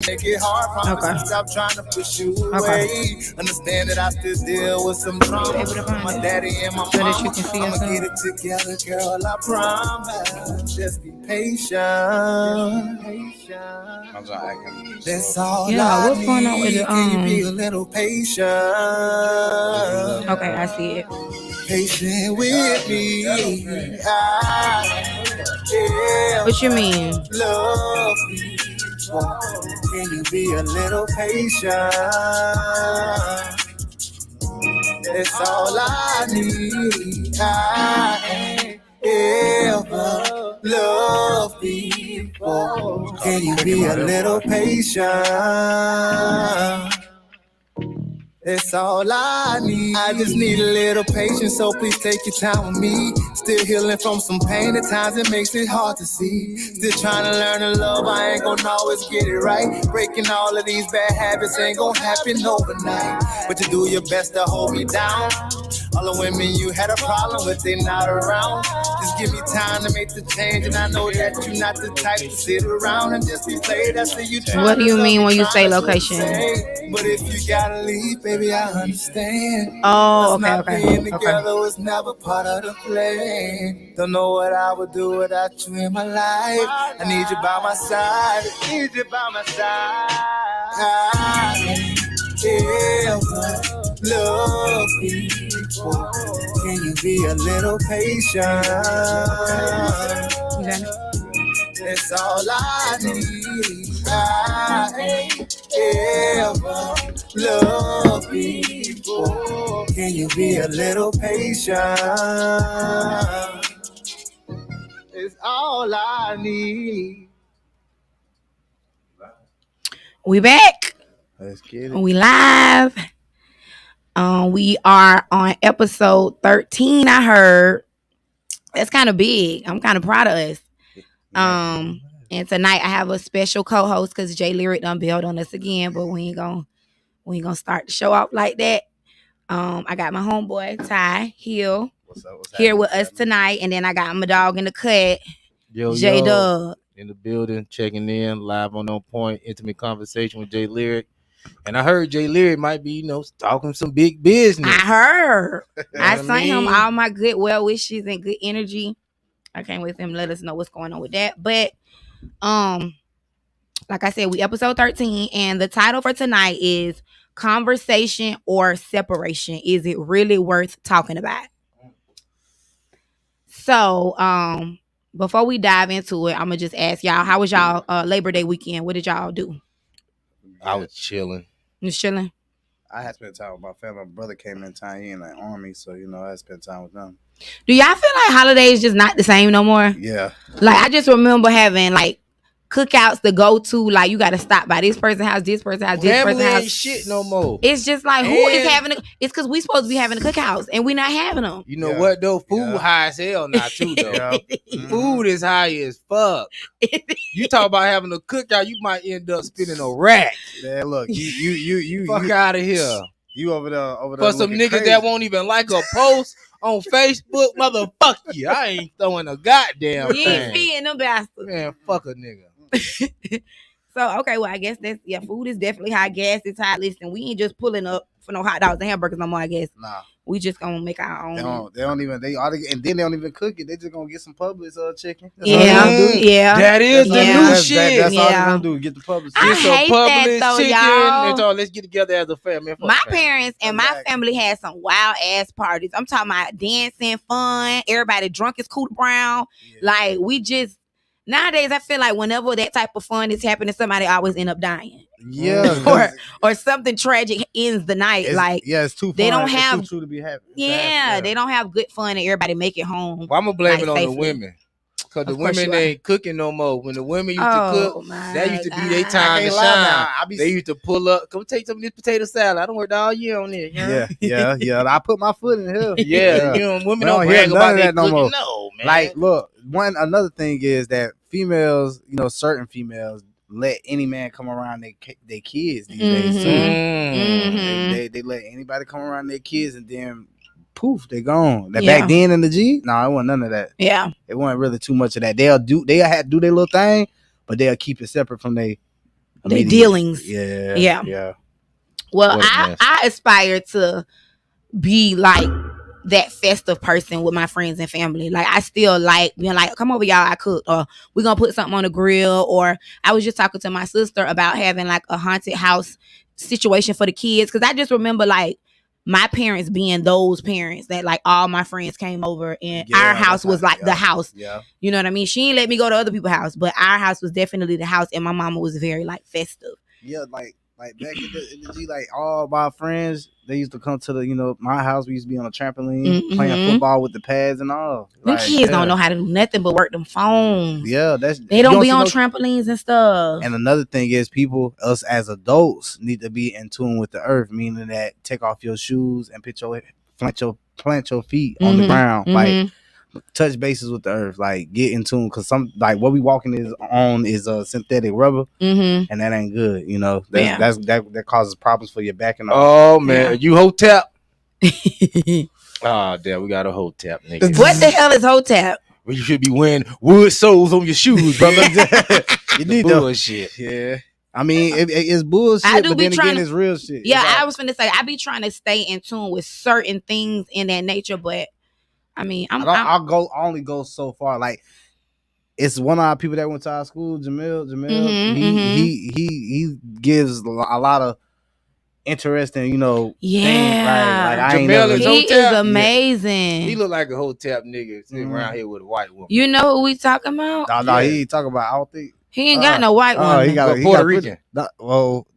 make it hard. Promise to stop trying to push you away. Understand that I still deal with some trauma. My daddy and my mama. I'ma get it together, girl. I promise. Just be patient. That's all I what's going on with need. the Can you be a little patient? Okay, I see it. Patient with me. What you mean? Love me. Can you be a little patient? That's all I need. I ain't ever loved before. Can you be a little patient? That's all I need. I just need a little patience, so please take your time with me. Still healing from some pain, at times it makes it hard to see. Still trying to learn to love, I ain't gonna always get it right. Breaking all of these bad habits ain't gonna happen overnight. But you do your best to hold me down. All the women you had a problem with, they not around. Just give me time to make the change, and I know that you're not the type to sit around and just be played. I say you trying. What do you mean when you say location? But if you gotta leave, baby, I understand. Oh, okay. Being together was never part of the plan. Don't know what I would do without you in my life. I need you by my side. I need you by my side. Love people. Can you be a little patient? That's all I need. I ain't ever love people. Can you be a little patient? It's all I need. We back. Let's get it. We live. We are on episode 13. I heard that's kind of big. I'm kind of proud of us. And tonight I have a special co-host because Jay Lyric done bailed on us again, but we ain't gonna start the show off like that. I got my homeboy Ty Hill here with us tonight, and then I got my dog in the cut, J Dub. In the building, checking in, live on Point, intimate conversation with Jay Lyric. And I heard Jay Lyric might be, talking some big business. I heard. I sent him all my good well wishes and good energy. I can't wait for him to let us know what's going on with that. But like I said, we episode 13, and the title for tonight is Conversation or Separation. Is it really worth talking about? So, before we dive into it, I'm gonna just ask y'all, how was y'all Labor Day weekend? What did y'all do? I was chilling. You was chilling? I had spent time with my family. My brother came in town. He in the army, so I had spent time with them. Do y'all feel like holidays just not the same no more? Yeah. Like I just remember having like cookouts to go to. Like you got to stop by this person's house, this person's house, this person's house. Ain't shit no more. It's just like who is having? It's because we supposed to be having the cookouts and we not having them. You know what though? Food high as hell now too though. Food is high as fuck. You talk about having a cookout, you might end up spending a rack. Man, look, you fuck out of here. You over there for some niggas crazy. That won't even like a post on Facebook, motherfuck you. I ain't throwing a goddamn thing. You ain't feeding them bastards. Man, fuck a nigga. So, okay, well, I guess food is definitely high. Gas is high. Listen, we ain't just pulling up for no hot dogs and hamburgers no more, I guess. Nah. We just gonna make our own. They don't even cook it. They just gonna get some Publix chicken. That's yeah. That is the new shit. That's all they gonna do. Get the Publix. I hate that though, y'all. And let's get together as a family. My parents and my family had some wild ass parties. I'm talking about dancing, fun. Everybody drunk as Cooter Brown. Yeah. Like we just nowadays, I feel like whenever that type of fun is happening, somebody always end up dying. Yeah, or something tragic ends the night. It's too fun. They don't have too true to be happy. Yeah, they don't have good fun and everybody make it home. Well, I'm gonna blame it on the women. Because the women ain't cooking no more. When the women used to cook, that used to be their time to shine. They used to pull up, come take some of this potato salad. I done worked all year on it. Yeah. I put my foot in the hill. Yeah. Women don't brag about that no more. No, man. Like, look, another thing is that females, certain females, let any man come around their kids these days. So they let anybody come around their kids and then poof, they gone. Back then in the G, no, it wasn't none of that. Yeah, it wasn't really too much of that. They'll do their little thing, but they'll keep it separate from their their dealings. Yeah. Well, I aspire to be like that festive person with my friends and family. Like I still like being like, come over y'all, I cook, or we're gonna put something on the grill. Or I was just talking to my sister about having like a haunted house situation for the kids, because I just remember like my parents being those parents that like all my friends came over and our house was like the house. You know what I mean? She didn't let me go to other people's house, but our house was definitely the house, and my mama was very like festive. Like back in the G, like all my friends, they used to come to the, my house. We used to be on a trampoline playing football with the pads and all. Them kids don't know how to do nothing but work them phones. Yeah, they don't be on trampolines and stuff. And another thing is, us as adults need to be in tune with the earth, meaning that take off your shoes and plant your feet on the ground, like touch bases with the earth, like get in tune, because some like what we walking is a synthetic rubber, and that ain't good. That causes problems for your back and all. Oh man, you hotep? Oh damn, we got a hotep, nigga. What the hell is hotep? Well, you should be wearing wood soles on your shoes, brother. You need bullshit. Yeah. I mean, it's bullshit, but then again, it's real shit. Yeah, I was finna say I be trying to stay in tune with certain things in that nature, but I mean, I'll only go so far. Like, it's one of our people that went to our school, Jamil. He gives a lot of interesting, things. Like Jamil is amazing. He look like a hotep nigga sitting around here with a white woman. You know who we talking about? No, he ain't talking about. I don't think. He ain't got no white one. He got Puerto Rican. No,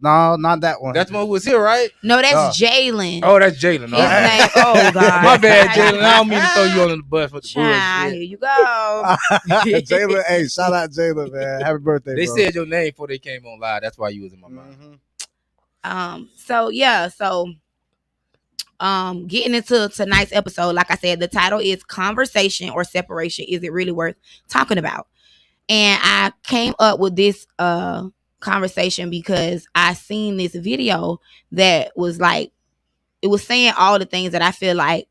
not that one. That's one who was here, right? No, that's Jalen. Oh, that's Jalen. Oh God, my bad, Jalen. I don't mean to throw you on the bus for the bullshit. Here you go, Jalen. Hey, shout out Jalen, man. Happy birthday. They bro. said your name before they came on live. That's why you was in my mind. So getting into tonight's episode, like I said, the title is Conversation or Separation. Is it really worth talking about? And I came up with this conversation because I seen this video that was like, it was saying all the things that I feel like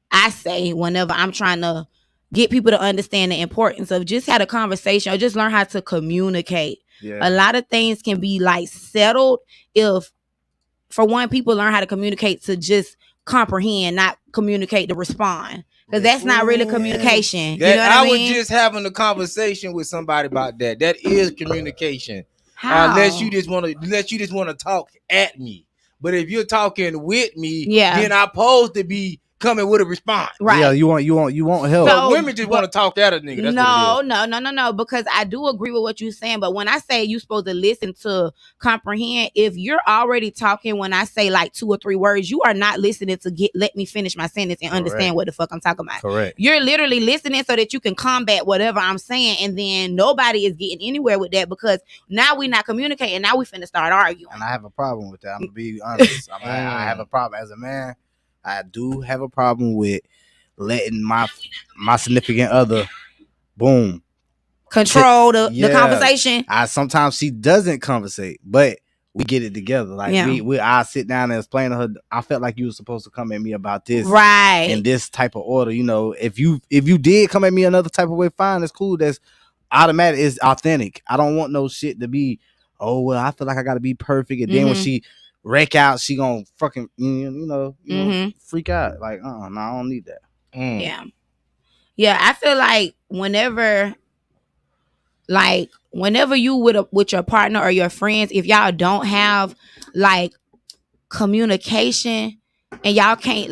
I say whenever I'm trying to get people to understand the importance of just had a conversation or just learn how to communicate. A lot of things can be like settled if, for one, people learn how to communicate to just comprehend, not communicate to respond. Because that's not really communication. You know what I mean? was just having a conversation with somebody about that. That is communication. How? Unless you just want to talk at me. But if you're talking with me, then I'm supposed to be coming with a response. Right. Yeah, you won't help. So women just want to talk at a nigga. That's No. Because I do agree with what you're saying. But when I say you're supposed to listen to comprehend, if you're already talking when I say like 2 or 3 words, you are not listening to let me finish my sentence and understand what the fuck I'm talking about. Correct. You're literally listening so that you can combat whatever I'm saying, and then nobody is getting anywhere with that because now we're not communicating. Now we finna start arguing. And I have a problem with that. I'm gonna be honest. I have a problem as a man. I do have a problem with letting my significant other, control the conversation. Sometimes she doesn't conversate, but we get it together. Like I sit down and explain to her. I felt like you were supposed to come at me about this, right? In this type of order. If you did come at me another type of way, fine. That's cool. That's automatic. It's authentic. I don't want no shit to be. Oh well, I feel like I got to be perfect, and then when she wreck out, she gonna fucking freak out. Like, no, I don't need that. Yeah. I feel like whenever you with your partner or your friends, if y'all don't have like communication and y'all can't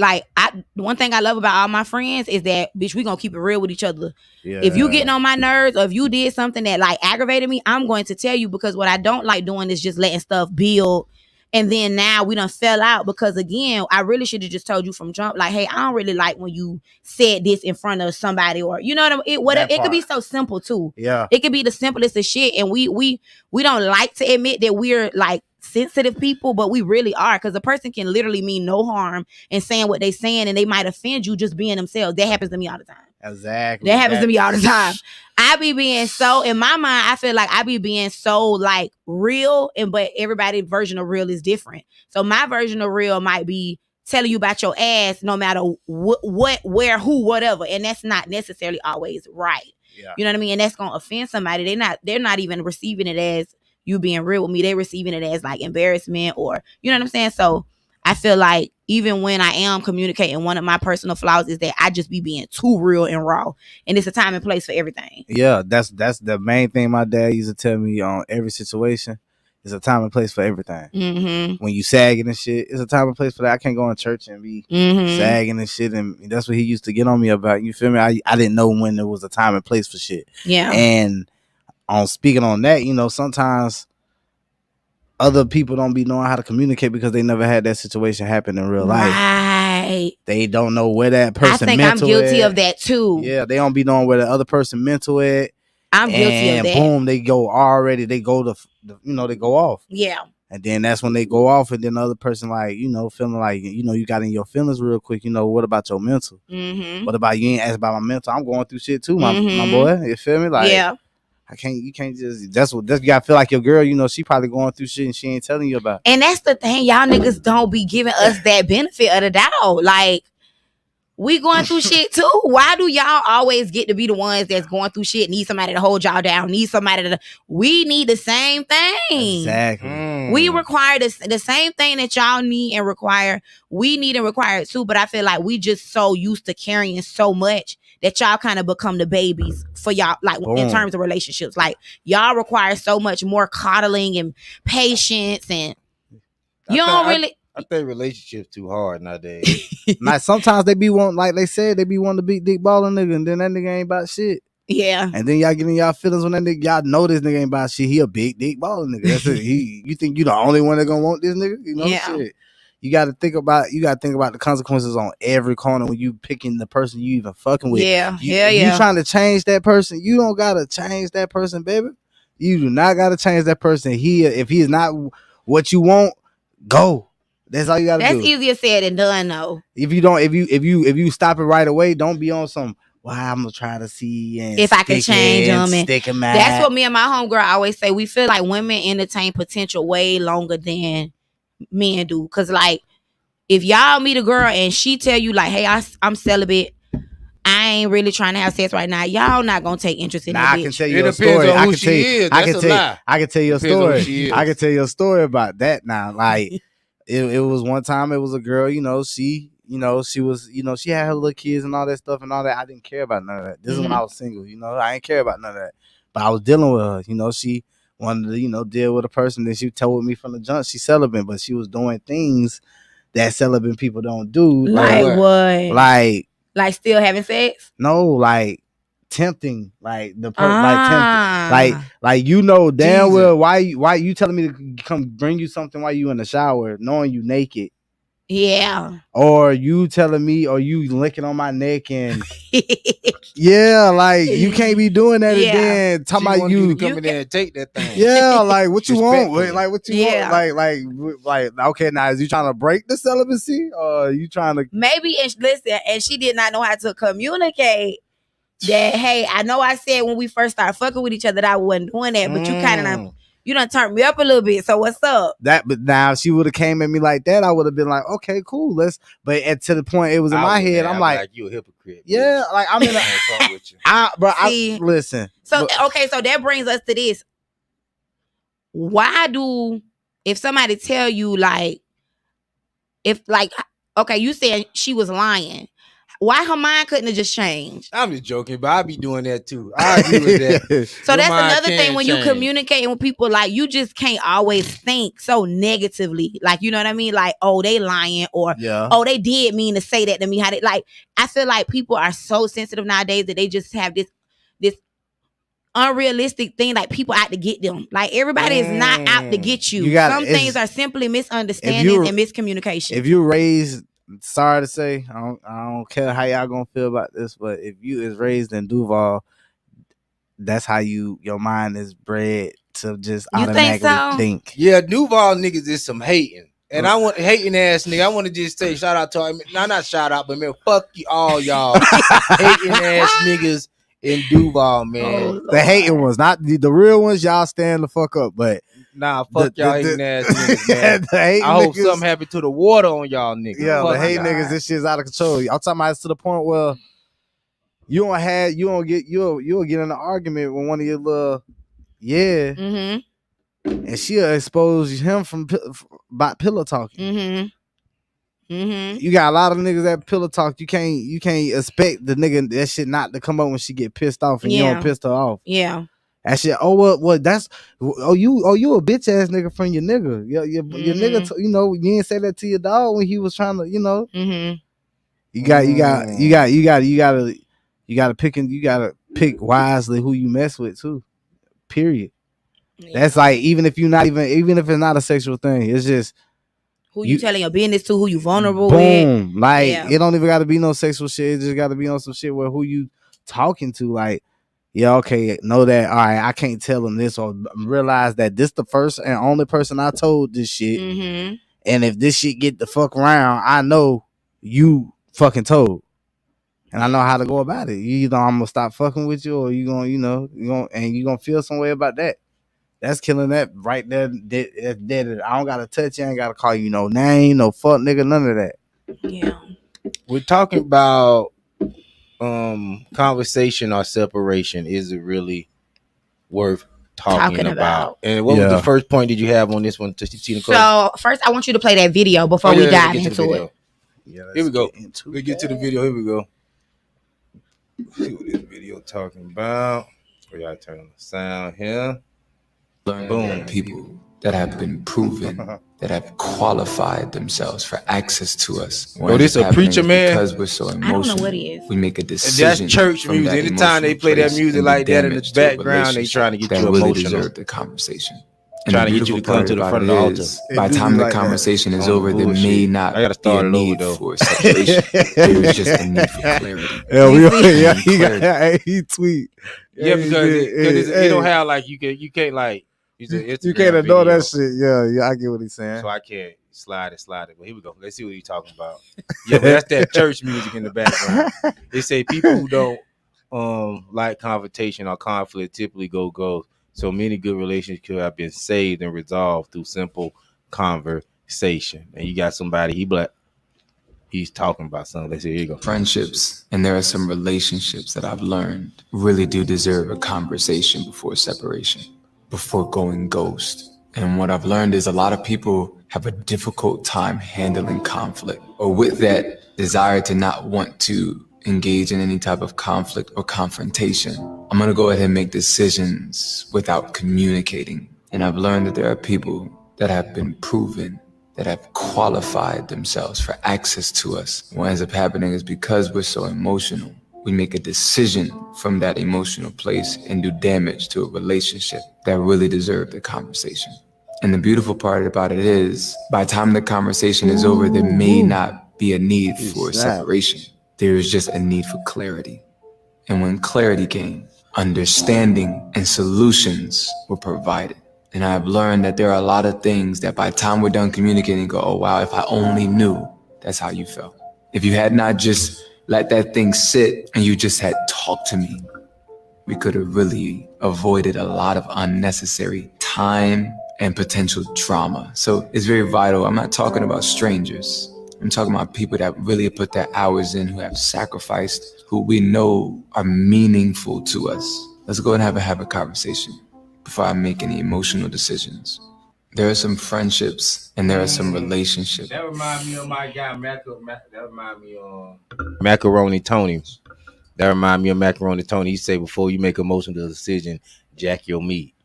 one thing I love about all my friends is that, bitch, we gonna keep it real with each other. If you getting on my nerves or if you did something that like aggravated me, I'm going to tell you, because what I don't like doing is just letting stuff build. And then now we done fell out because, again, I really should have just told you from jump, like, hey, I don't really like when you said this in front of somebody, or you know what I mean? It could be so simple too. Yeah, it could be the simplest of shit, and we don't like to admit that we're like sensitive people, but we really are, because a person can literally mean no harm in saying what they saying, and they might offend you just being themselves. That happens to me all the time. Exactly. That happens to me all the time. I be being so, in my mind, I feel like I be being so like real, but everybody's version of real is different. So my version of real might be telling you about your ass no matter what, where, who, whatever. And that's not necessarily always right. Yeah. You know what I mean? And that's going to offend somebody. They're not even receiving it as, you being real with me. They receiving it as like embarrassment, or you know what I'm saying. So I feel like even when I am communicating, one of my personal flaws is that I just be being too real and raw, and it's a time and place for everything. Yeah, that's the main thing my dad used to tell me on every situation. It's a time and place for everything. Mm-hmm. When you sagging and shit, it's a time and place for that. I can't go in church and be sagging and shit, and that's what he used to get on me about. You feel me? I didn't know when there was a time and place for shit. Yeah. And on speaking on that, you know, sometimes other people don't be knowing how to communicate because they never had that situation happen in real life. Right. They don't know where that person. I think I'm guilty of that too. Yeah, they don't be knowing where the other person mental at. I'm guilty of that. Boom, they go already. They go they go off. Yeah. And then that's when they go off, and then the other person, like, you know, feeling like, you know, you got in your feelings real quick. You know, what about your mental? Mm-hmm. What about you? Ain't asked about my mental. I'm going through shit too, my boy. You feel me? Like, yeah. You can't just. You gotta feel like your girl. You know, she probably going through shit and she ain't telling you about. And that's the thing, y'all niggas don't be giving us that benefit of the doubt. Like, we going through shit too. Why do y'all always get to be the ones that's going through shit, need somebody to hold y'all down, need somebody to... We need the same thing. Exactly. We require the same thing that y'all need and require. We need and require it too, but I feel like we just so used to carrying so much that y'all kind of become the babies for y'all, like in terms of relationships. Like, y'all require so much more coddling and patience, and I think relationships too hard nowadays. Like, sometimes they be wanting, like they said, they be wanting to beat dick balling nigga, and then that nigga ain't about shit. Yeah. And then y'all getting y'all feelings when that nigga, y'all know this nigga ain't about shit. He a big dick balling nigga. That's it. You think you the only one that gonna want this nigga? You know, shit. You gotta think about the consequences on every corner when you picking the person you even fucking with. Yeah. You trying to change that person. You don't gotta change that person, baby. You do not gotta change that person. If he is not what you want, go. That's all you gotta do. That's easier said than done, though. If you stop it right away, don't be on some. Well, I'm gonna try to see and if I can change them. And that's what me and my homegirl always say. We feel like women entertain potential way longer than men do. Cause like, if y'all meet a girl and she tell you like, "Hey, I'm celibate. I ain't really trying to have sex right now," y'all not gonna take interest in that bitch. I can tell you a story. I can tell you a story. I can tell you a story about that now. Like, it was one time. It was a girl. She was. She had her little kids and all that stuff and all that. I didn't care about none of that. This is when I was single. I didn't care about none of that. But I was dealing with her. She wanted to, deal with a person that she told me from the jump she celibate, but she was doing things that celibate people don't do. Like what? Like still having sex? No, like tempting, like the like tempting, like damn well why you telling me to come bring you something while you in the shower, knowing you naked. Yeah. Or you telling me, or you licking on my neck and yeah, like you can't be doing that. And then talking about you come in there and take that thing. Yeah, like what you want? Like what you want? Like okay, now is you trying to break the celibacy, or you trying to maybe? And listen, and she did not know how to communicate that. Hey, I know I said when we first started fucking with each other that I wasn't doing that, but you kind of. You done turned me up a little bit, so what's up? But now if she would have came at me like that, I would have been like, okay, cool, let's. But to the point, it was in my head. I'm like, you a hypocrite. Yeah, bitch. Like I'm in a. with you. I listen. So okay, so that brings us to this. Why if somebody tell you like, okay, you said she was lying. Why her mind couldn't have just changed? I'm just joking, but I be doing that too. I agree with that. So that's another thing when you communicating with people, like you just can't always think so negatively. Like, you know what I mean? Like, oh, they lying, or oh, they did mean to say that to me. I feel like people are so sensitive nowadays that they just have this unrealistic thing, like people out to get them. Like everybody is not out to get you. Some things are simply misunderstandings and miscommunication. If you raised, sorry to say, I don't care how y'all gonna feel about this, but if you is raised in Duval, that's how your mind is bred to just automatically think. Yeah, Duval niggas is some hating. And I want hating ass nigga. I want to just say shout out to him. Not shout out, but man, fuck you all y'all hating ass niggas in Duval, man. The hating ones, not the real ones. Y'all stand the fuck up, but nah, fuck y'all hating ass niggas, man. I hope something happened to the water on y'all niggas. Yeah, fuck the hate niggas, this shit's out of control. I'm talking about it's to the point where you'll get in an argument with one of your little and she'll expose him about pillow talking. You got a lot of niggas that pillow talk. You can't expect the nigga that shit not to come up when she get pissed off and you don't piss her off. Yeah. That shit. Oh what? That's you a bitch ass nigga from your nigga. Your nigga. You ain't say that to your dog when he was trying to. You gotta pick wisely who you mess with too. Period. Yeah. That's like even if it's not a sexual thing, it's just who you telling your business to, who you vulnerable with. Like it don't even gotta be no sexual shit. It just gotta be on some shit where who you talking to, like, yeah, okay, know that, all right, I can't tell him this, or realize that this the first and only person I told this shit. And if this shit get the fuck around, I know you fucking told. And I know how to go about it. You know, I'm gonna stop fucking with you, or you gonna feel some way about that. That's killing that right there. Dead. I don't gotta touch you. I ain't gotta call you no name, no fuck nigga, none of that. Yeah. We're talking about conversation or separation. Is it really worth talking about? And what was the first point did you have on this one? So first, I want you to play that video before we dive into it. Yeah, here we go. Let's get to the video. Here we go. See what this video talking about. We gotta turn on the sound here. Boom. People that have been proven, that have qualified themselves for access to us. Oh, this a preacher man? Because we're so emotional. I don't know what he is. We make a decision. That's church music. Anytime they play that music like that in the background, they trying to get you really emotional. Deserve the conversation. Trying to get you to come to the front of the altar. By the time the conversation is over, there may not be a need for separation. There's just a need for clarity. He tweet. Yeah, because it don't have like you can't like you can't ignore that shit. Yeah, I get what he's saying. So I can't slide it. But here we go. Let's see what he's talking about. Yeah, but that's that church music in the background. They say people who don't like confrontation or conflict typically go ghost. So many good relationships could have been saved and resolved through simple conversation. And you got somebody, he's talking about something. Let's see, here you go. Friendships, and there are some relationships that I've learned really do deserve a conversation before separation, before going ghost. And what I've learned is a lot of people have a difficult time handling conflict, or with that desire to not want to engage in any type of conflict or confrontation. I'm gonna go ahead and make decisions without communicating. And I've learned that there are people that have been proven, that have qualified themselves for access to us. What ends up happening is because we're so emotional, we make a decision from that emotional place and do damage to a relationship that really deserved the conversation. And the beautiful part about it is, by the time the conversation is over, there may not be a need for separation. There is just a need for clarity. And when clarity came, understanding and solutions were provided. And I've learned that there are a lot of things that by the time we're done communicating, go, oh wow, if I only knew that's how you felt. If you had not just let that thing sit and you just had talked to me, we could have really avoided a lot of unnecessary time and potential trauma. So it's very vital. I'm not talking about strangers. I'm talking about people that really put their hours in, who have sacrificed, who we know are meaningful to us. Let's go and have a conversation before I make any emotional decisions. There are some friendships and there are some relationships. That reminds me of my guy, that reminds me of Macaroni Tony. He say, before you make an emotional decision, jack your meat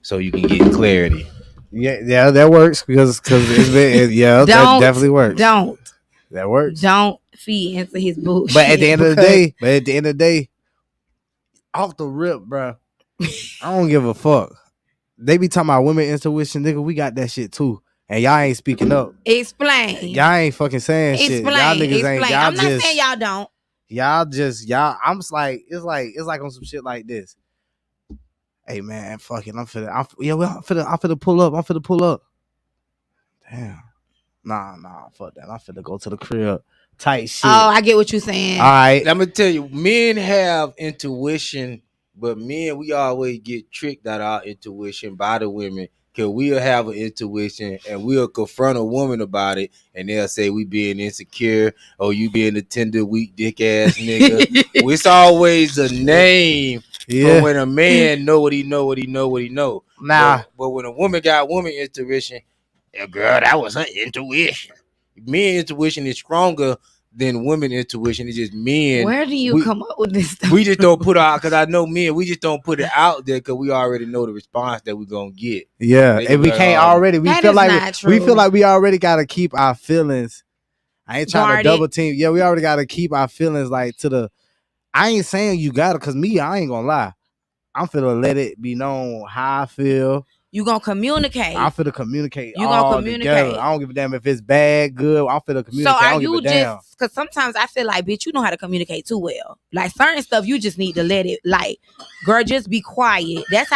so you can get clarity. Yeah, that works because that definitely works. That works. Don't feed into his bullshit. But at the end of the day, off the rip, bro, I don't give a fuck. They be talking about women intuition, nigga. We got that shit too, and y'all ain't speaking up. Explain. Y'all ain't fucking saying shit. Y'all niggas ain't. Y'all I'm not saying y'all don't. I'm just like it's like on some shit like this. Hey man, fuck it. I'm finna pull up. Damn. Nah, fuck that. I'm finna go to the crib. Tight shit. Oh, I get what you're saying. All right. I'm gonna tell you, men have intuition, but men, we always get tricked out our intuition by the women. Cause we'll have an intuition and we'll confront a woman about it, and they'll say we being insecure, or you being a tender, weak dick ass nigga. It's always a name for when a man know what he know. Nah. But when a woman got woman intuition, yeah, girl, that was her intuition. Men intuition is stronger than women intuition. It's just men. Where do you come up with this stuff? We just don't put out, because I know men, we just don't put it out there because we already know the response that we're gonna get. Yeah, and we can't already. We feel like we already gotta keep our feelings. I ain't trying to double team. Yeah, we already gotta keep our feelings like to the. I ain't saying you gotta, cause me, I ain't gonna lie. I'm finna let it be known how I feel. You gonna communicate. I'm finna communicate. You gonna communicate. Together. I don't give a damn if it's bad, good. I'm finna communicate. So are you just, because sometimes I feel like, bitch, you know how to communicate too well. Like certain stuff, you just need to let it, like, girl, just be quiet. That's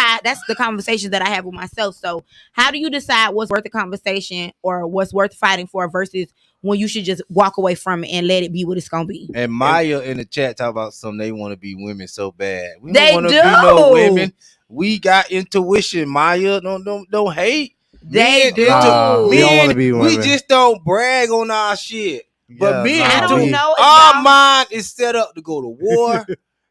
the conversation that I have with myself. So how do you decide what's worth the conversation or what's worth fighting for versus when you should just walk away from it and let it be what it's gonna be? And Maya in the chat talk about something, they want to be women so bad. We don't want to be no women. We got intuition, Maya. Don't hate. They do. We don't want to be women. We just don't brag on our shit. But men, I don't know. Our mind is set up to go to war,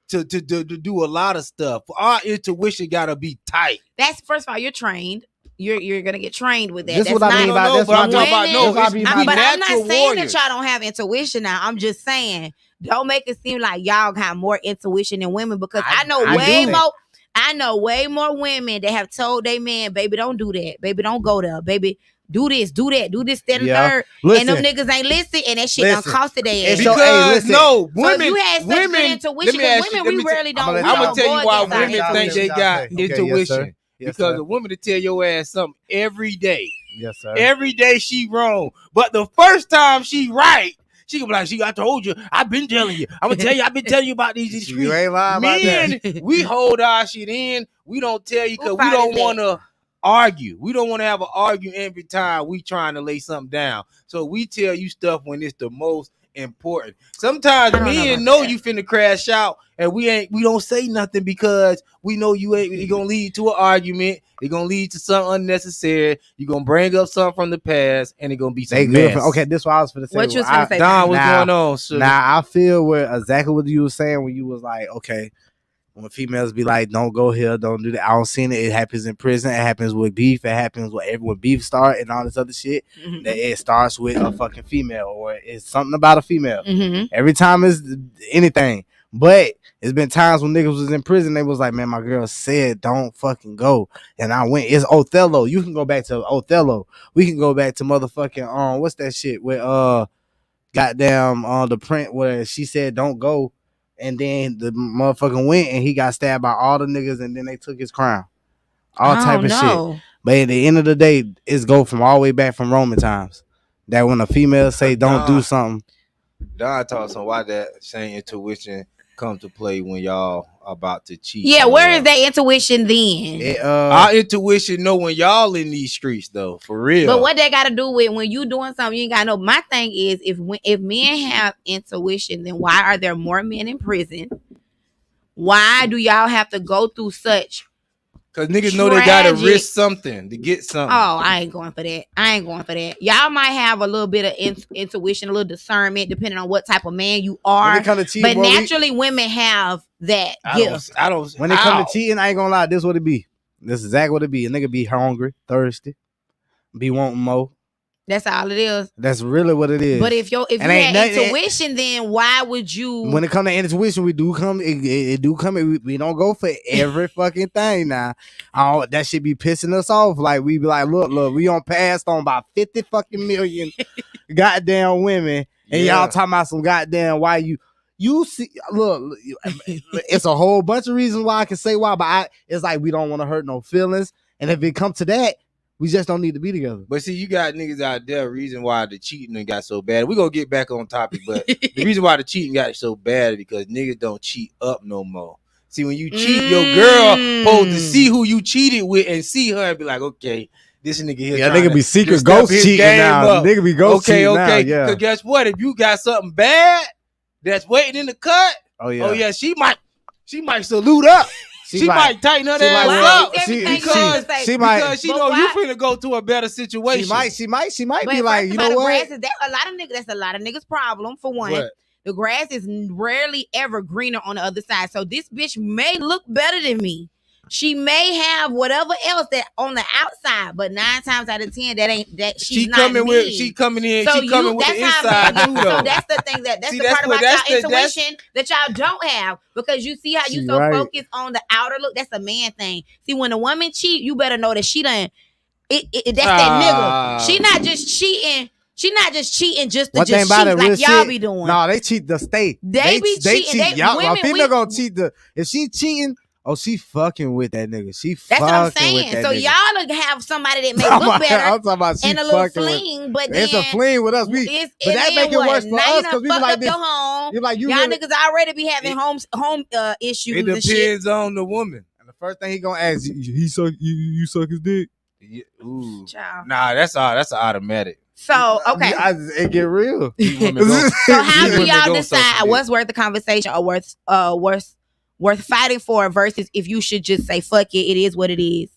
to do a lot of stuff. Our intuition gotta be tight. That's, first of all, you're trained. You're gonna get trained with that. That's what I mean about. That's what I'm talking about. No, but I'm not saying that y'all don't have intuition now. I'm just saying, don't make it seem like y'all got more intuition than women, because I know way more women that have told they man, baby, don't do that. Baby, don't go there. Baby, do this, do that, do this, that, and third. Listen. And them niggas ain't listen, and that shit done costed their ass. Because women, so you had such good intuition, women, we rarely don't. I'm gonna tell you why women think they got intuition. Because a woman to tell your ass something every day. Yes, sir. Every day she wrong. But the first time she right, she gonna be like, I told you, I've been telling you. I'm gonna tell you, I've been telling you about these streets. You ain't lying about that. We hold our shit in. We don't tell you because we don't want to argue. We don't want to have an argument every time we trying to lay something down. So we tell you stuff when it's the most important. Sometimes men know you finna crash out, and we don't say nothing because we know you ain't. It's gonna lead to an argument. It's gonna lead to something unnecessary. You're gonna bring up something from the past, and it's gonna be some mess. Okay, this is what I was finna say. What you was finna say? Don, what's going on? Sir? Now I feel exactly what you were saying when you was like, okay, when females be like, don't go here, don't do that. I don't see it. It happens in prison. It happens with beef. It happens when beef start and all this other shit. Mm-hmm. That it starts with a fucking female, or it's something about a female. Mm-hmm. Every time it's anything. But it's been times when niggas was in prison, they was like, man, my girl said don't fucking go. And I went. It's Othello. You can go back to Othello. We can go back to motherfucking what's that shit with goddamn the print where she said don't go. And then the motherfucker went and he got stabbed by all the niggas, and then they took his crown. All type of shit. But at the end of the day, it's go from all the way back from Roman times. That when a female say don't do something. Don talks on why that same intuition come to play when y'all about to cheat. Yeah, where is that intuition then? Our intuition know when y'all in these streets though, for real. But what they got to do with when you doing something, you ain't got to know. My thing is, if men have intuition, then why are there more men in prison? Why do y'all have to go through such? Because niggas know they gotta risk something to get something. Oh, I ain't going for that. Y'all might have a little bit of intuition, a little discernment, depending on what type of man you are. But naturally, women have that gift. When it comes to cheating, I ain't gonna lie. This is what it be. This is exactly what it be. A nigga be hungry, thirsty, be wanting more. That's all it is. That's really what it is. But if you had intuition, then why would you? When it comes to intuition, we do come. It do come. We don't go for every fucking thing now. That should be pissing us off. Like we be like, look, we on passed on about 50 fucking million goddamn women, and y'all talking about some goddamn why you see. Look, it's a whole bunch of reasons why I can say why, but it's like we don't want to hurt no feelings, and if it come to that. We just don't need to be together. But see, you got niggas out there, reason why the cheating got so bad. We're going to get back on topic, but the reason why the cheating got so bad is because niggas don't cheat up no more. See, when you cheat, your girl supposed to see who you cheated with and see her and be like, okay, this nigga here. Yeah, nigga be secret ghost cheating now. Nigga be ghost cheating now. Okay. Because guess what? If you got something bad that's waiting in the cut, she might salute up. She might tighten her ass up because she know you finna go to a better situation. She might be like, you know what? That's a lot of niggas' problem for one. What? The grass is rarely ever greener on the other side. So this bitch may look better than me. She may have whatever else that on the outside, but 9 times out of 10, that ain't that she's She not coming me. with. She coming in. So She coming with that's the how inside man. too, though. So that's the thing that's See, the that's part what- about that's y'all the- intuition that y'all don't have, because you see how you She so right. focused on the outer look. That's a man thing. See, when a woman cheat, you better know that she done. That's that nigga. She not just cheating. She not just cheating just to One thing just about cheat it, like real y'all shit, be doing. No, they cheat the state. They be cheating. Cheat. Y'all, women, a female gonna cheat if she cheating. Oh, she fucking with that nigga. She That's what I'm fucking with saying. that So nigga. y'all have somebody that may look better I'm talking about she and a little fucking fling, but it's then a fling with us. But that make it worse for now us you because done we be fucked like up this. your home. You're like, y'all really, niggas already be having home issues It and shit. depends on the woman. and the first thing he gonna ask you suck you suck his dick. Yeah, ooh. Child. Nah, that's an automatic. So okay, It get real. so how do women y'all go suck decide some what's worth the conversation or worth fighting for versus if you should just say fuck it, it is what it is?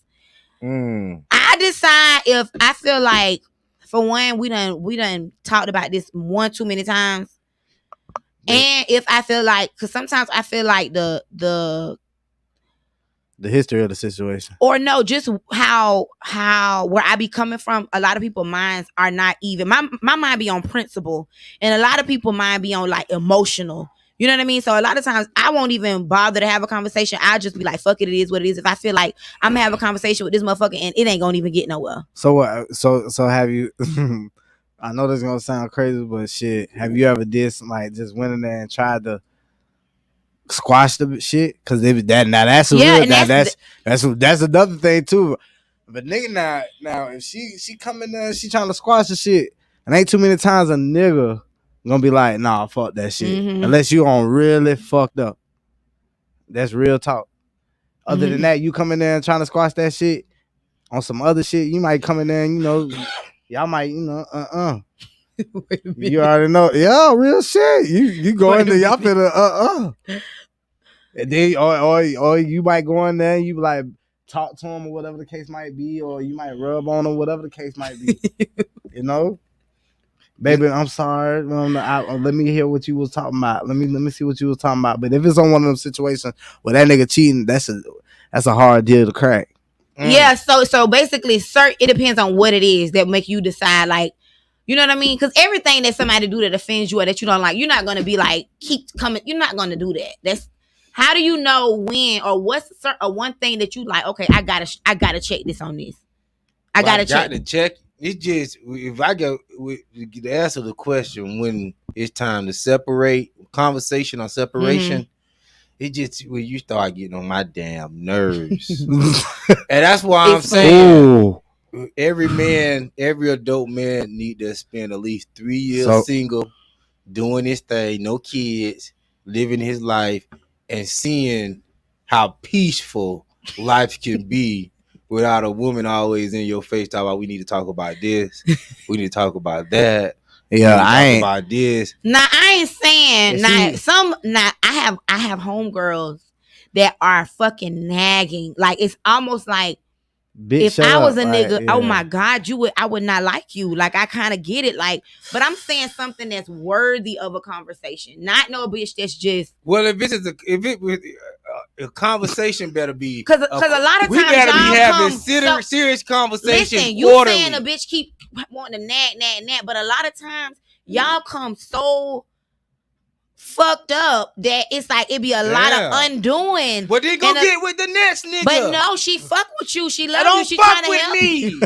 I decide if I feel like, for one, we done talked about this one too many times, and if I feel like, because sometimes I feel like the history of the situation, or no, just how where I be coming from. A lot of people's minds are not even. My mind be on principle, and a lot of people's mind be on like emotional. You know what I mean? So a lot of times I won't even bother to have a conversation. I'll just be like, fuck it, it is what it is. If I feel like I'm gonna have a conversation with this motherfucker and it ain't gonna even get nowhere. So have you? I know this is gonna sound crazy, but shit, have you ever just went in there and tried to squash the shit? Because that's Yeah, real. and That's another thing too. But nigga, now if she come in there and she trying to squash the shit, and ain't too many times a nigga gonna be like, nah, fuck that shit. Mhm. Unless you on really fucked up. That's real talk. Other than that, you come in there and trying to squash that shit on some other shit, you might come in there and y'all might, you already know. Yeah, real shit. You go in there, y'all finna And then or you might go in there and you like talk to him or whatever the case might be, or you might rub on him, whatever the case might be. Baby, I'm sorry. Let me hear what you was talking about. Let me see what you was talking about. But if it's on one of them situations where that nigga cheating, that's a hard deal to crack. Yeah, so basically, it depends on what it is that make you decide, like, you know what I mean? Because everything that somebody do that offends you or that you don't like, you're not gonna be like, keep coming. You're not gonna do that. That's how do you know when or what's one thing that you like? Okay, I gotta check this on this. I gotta check. It's just if I go to answer the question when it's time to separate conversation or separation. It just when you start getting on my damn nerves, and that's why I'm saying every adult man need to spend at least 3 years single, doing his thing, no kids, living his life, and seeing how peaceful life can be without a woman always in your face talking about we need to talk about this, we need to talk about that. Yeah, I ain't about this. Now I ain't saying I have homegirls that are fucking nagging. Like it's almost like bitch, if I was a up, nigga, like, yeah. oh my God, I would not like you. Like I kind of get it. Like, but I'm saying something that's worthy of a conversation, not no bitch that's just. Well, a conversation better be because a lot of times we better be having serious conversations. Listen, you saying a bitch keep wanting to nag, but a lot of times y'all come so fucked up that it's like it be a lot of undoing. But then go get with the next nigga. But no, she fuck with you. She love you. She trying to help me.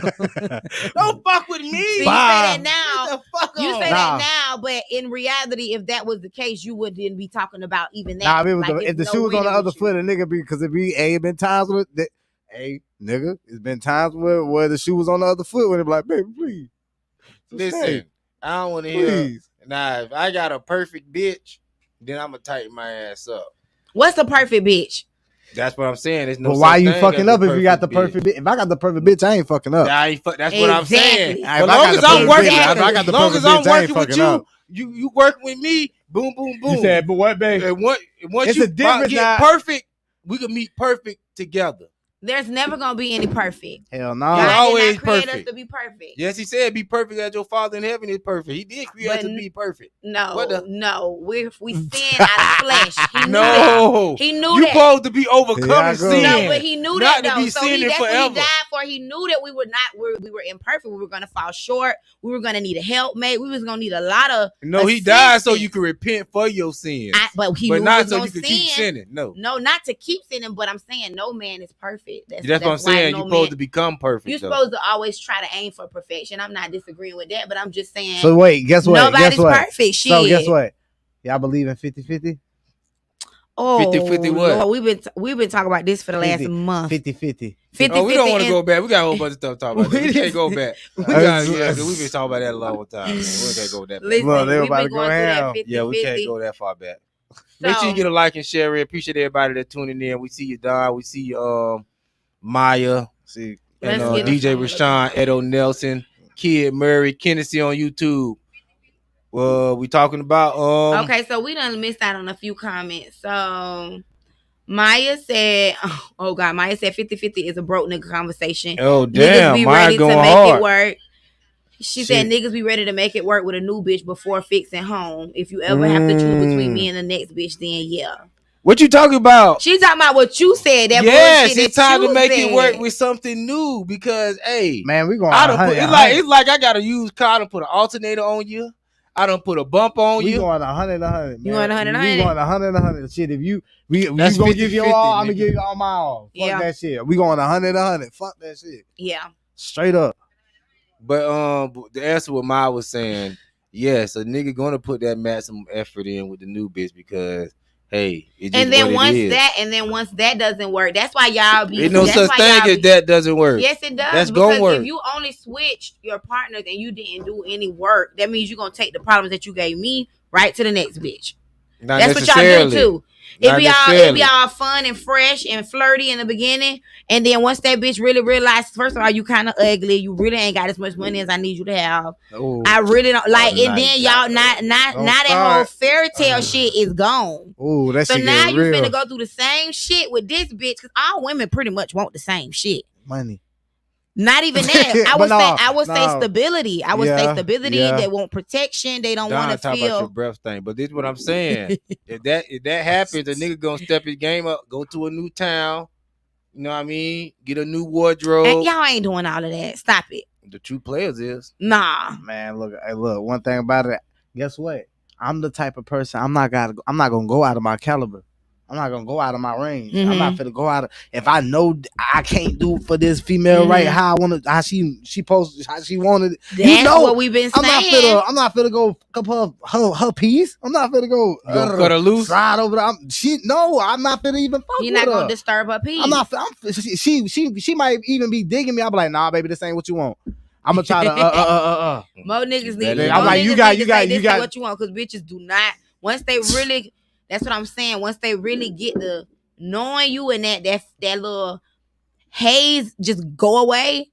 Don't fuck with me. So you say that now. You say that now, but in reality, if that was the case, you wouldn't be talking about even that. Nah, I mean, if the shoe was on the other foot, a nigga be because it been times with that. Hey, nigga, it's been times where the shoe was on the other foot when it be like, baby, please. Listen, I don't want to hear. Nah, if I got a perfect bitch, then I'm gonna tighten my ass up. What's the perfect bitch? That's what I'm saying. There's no. But why you fucking up if you got the perfect bitch? If I got the perfect bitch, I ain't fucking up. That's what I'm saying. If I got the perfect bitch, I ain't fucking up. You working with me? Boom, boom, boom. You said, but what, babe? And once it's you a difference get perfect, we can meet perfect together. There's never gonna be any perfect. Hell no. God He's did always not create perfect. us to be perfect. Yes, he said, "Be perfect as your Father in heaven is perfect." He did create us to be perfect. No, we sin out of flesh. He knew No, that. He knew you that. supposed to be overcoming sin. No, but he knew not that to though. be So sinning that's forever. what he died for. He knew that we were not. We were imperfect. We were gonna fall short. We were gonna need a helpmate. We was gonna need a lot of. No, he died so you can repent for your sins. But he but knew not we so gonna you can sin. keep sinning. No, not to keep sinning. But I'm saying no man is perfect. That's what I'm saying. You're supposed to become perfect. You're supposed to always try to aim for perfection. I'm not disagreeing with that, but I'm just saying. So wait, guess what? Nobody's perfect. Shit. So guess what? Y'all believe in 50-50? Oh, 50-50 what? Lord, we've been talking about this for the last month. 50-50. Oh, we don't want to go back. We got a whole bunch of stuff to talk about. We can't go back. We've been talking about that a long time. Man. We can't go that back. Listen, Look, we've been going through that 50-50. Yeah, we can't go that far back. Make sure you get a like and share it. Appreciate everybody that's tuning in. We see you, Don. We see you, Maya. See, and DJ Rashawn, Edo Nelson, Kid Murray, Kennedy on YouTube. We talking about okay, so we done missed out on a few comments. So Maya said, Maya said 50-50 is a broke nigga conversation. Oh damn, niggas be Maya ready going to make hard. it work. She said niggas be ready to make it work with a new bitch before fixing home. If you ever have to choose between me and the next bitch, then yeah. What you talking about? She talking about what you said. That yes, bullshit it's time to make it work with something new because hey, man, we going. It's like I gotta use car to put an alternator on you. I done put a bump on you. We going 100. You want 100? We going 100. Shit, if you gonna 50, give you all, I'm gonna give you all my all. Fuck that shit. We going 100. Fuck that shit. Yeah, straight up. But the answer what Ma was saying, yes, a nigga gonna put that maximum effort in with the new bitch because hey, it's just and then what it is. once that doesn't work, that's why y'all be. Ain't no such thing as that doesn't work. Yes, it does. That's because gonna work. If you only switched your partners and you didn't do any work, that means you're gonna take the problems that you gave me right to the next bitch. That's what y'all do too. It be all fun and fresh and flirty in the beginning, and then once that bitch really realizes, first of all, you kind of ugly, you really ain't got as much money as I need you to have. Ooh. I really don't like, and then y'all not that whole fairy tale shit is gone. Ooh, that so shit now you real. finna go through the same shit with this bitch because all women pretty much want the same shit. Money. Not even that. I would say stability. I would say stability. They want protection. They don't want to talk feel. About your breath thing, but this is what I'm saying. if that happens, a nigga gonna step his game up, go to a new town. You know what I mean? Get a new wardrobe. And y'all ain't doing all of that. Stop it. The true players is nah. Man, look. One thing about it. Guess what? I'm the type of person. I'm not gonna go out of my caliber. I'm not gonna go out of my range. I'm not gonna go out of if I know I can't do for this female right how I want to how she posted how she wanted. That's what we've been saying. I'm not finna go cup her piece. I'm not finna go cut her loose. Slide over there. I'm not finna even fuck with her. You're not gonna disturb her peace. I'm not. She might even be digging me. I'm like, nah, baby, this ain't what you want. I'm gonna try to More niggas need. I'm like, you got what you want because bitches do not. Once they really. That's what I'm saying. Once they really get to knowing you and that little haze just go away,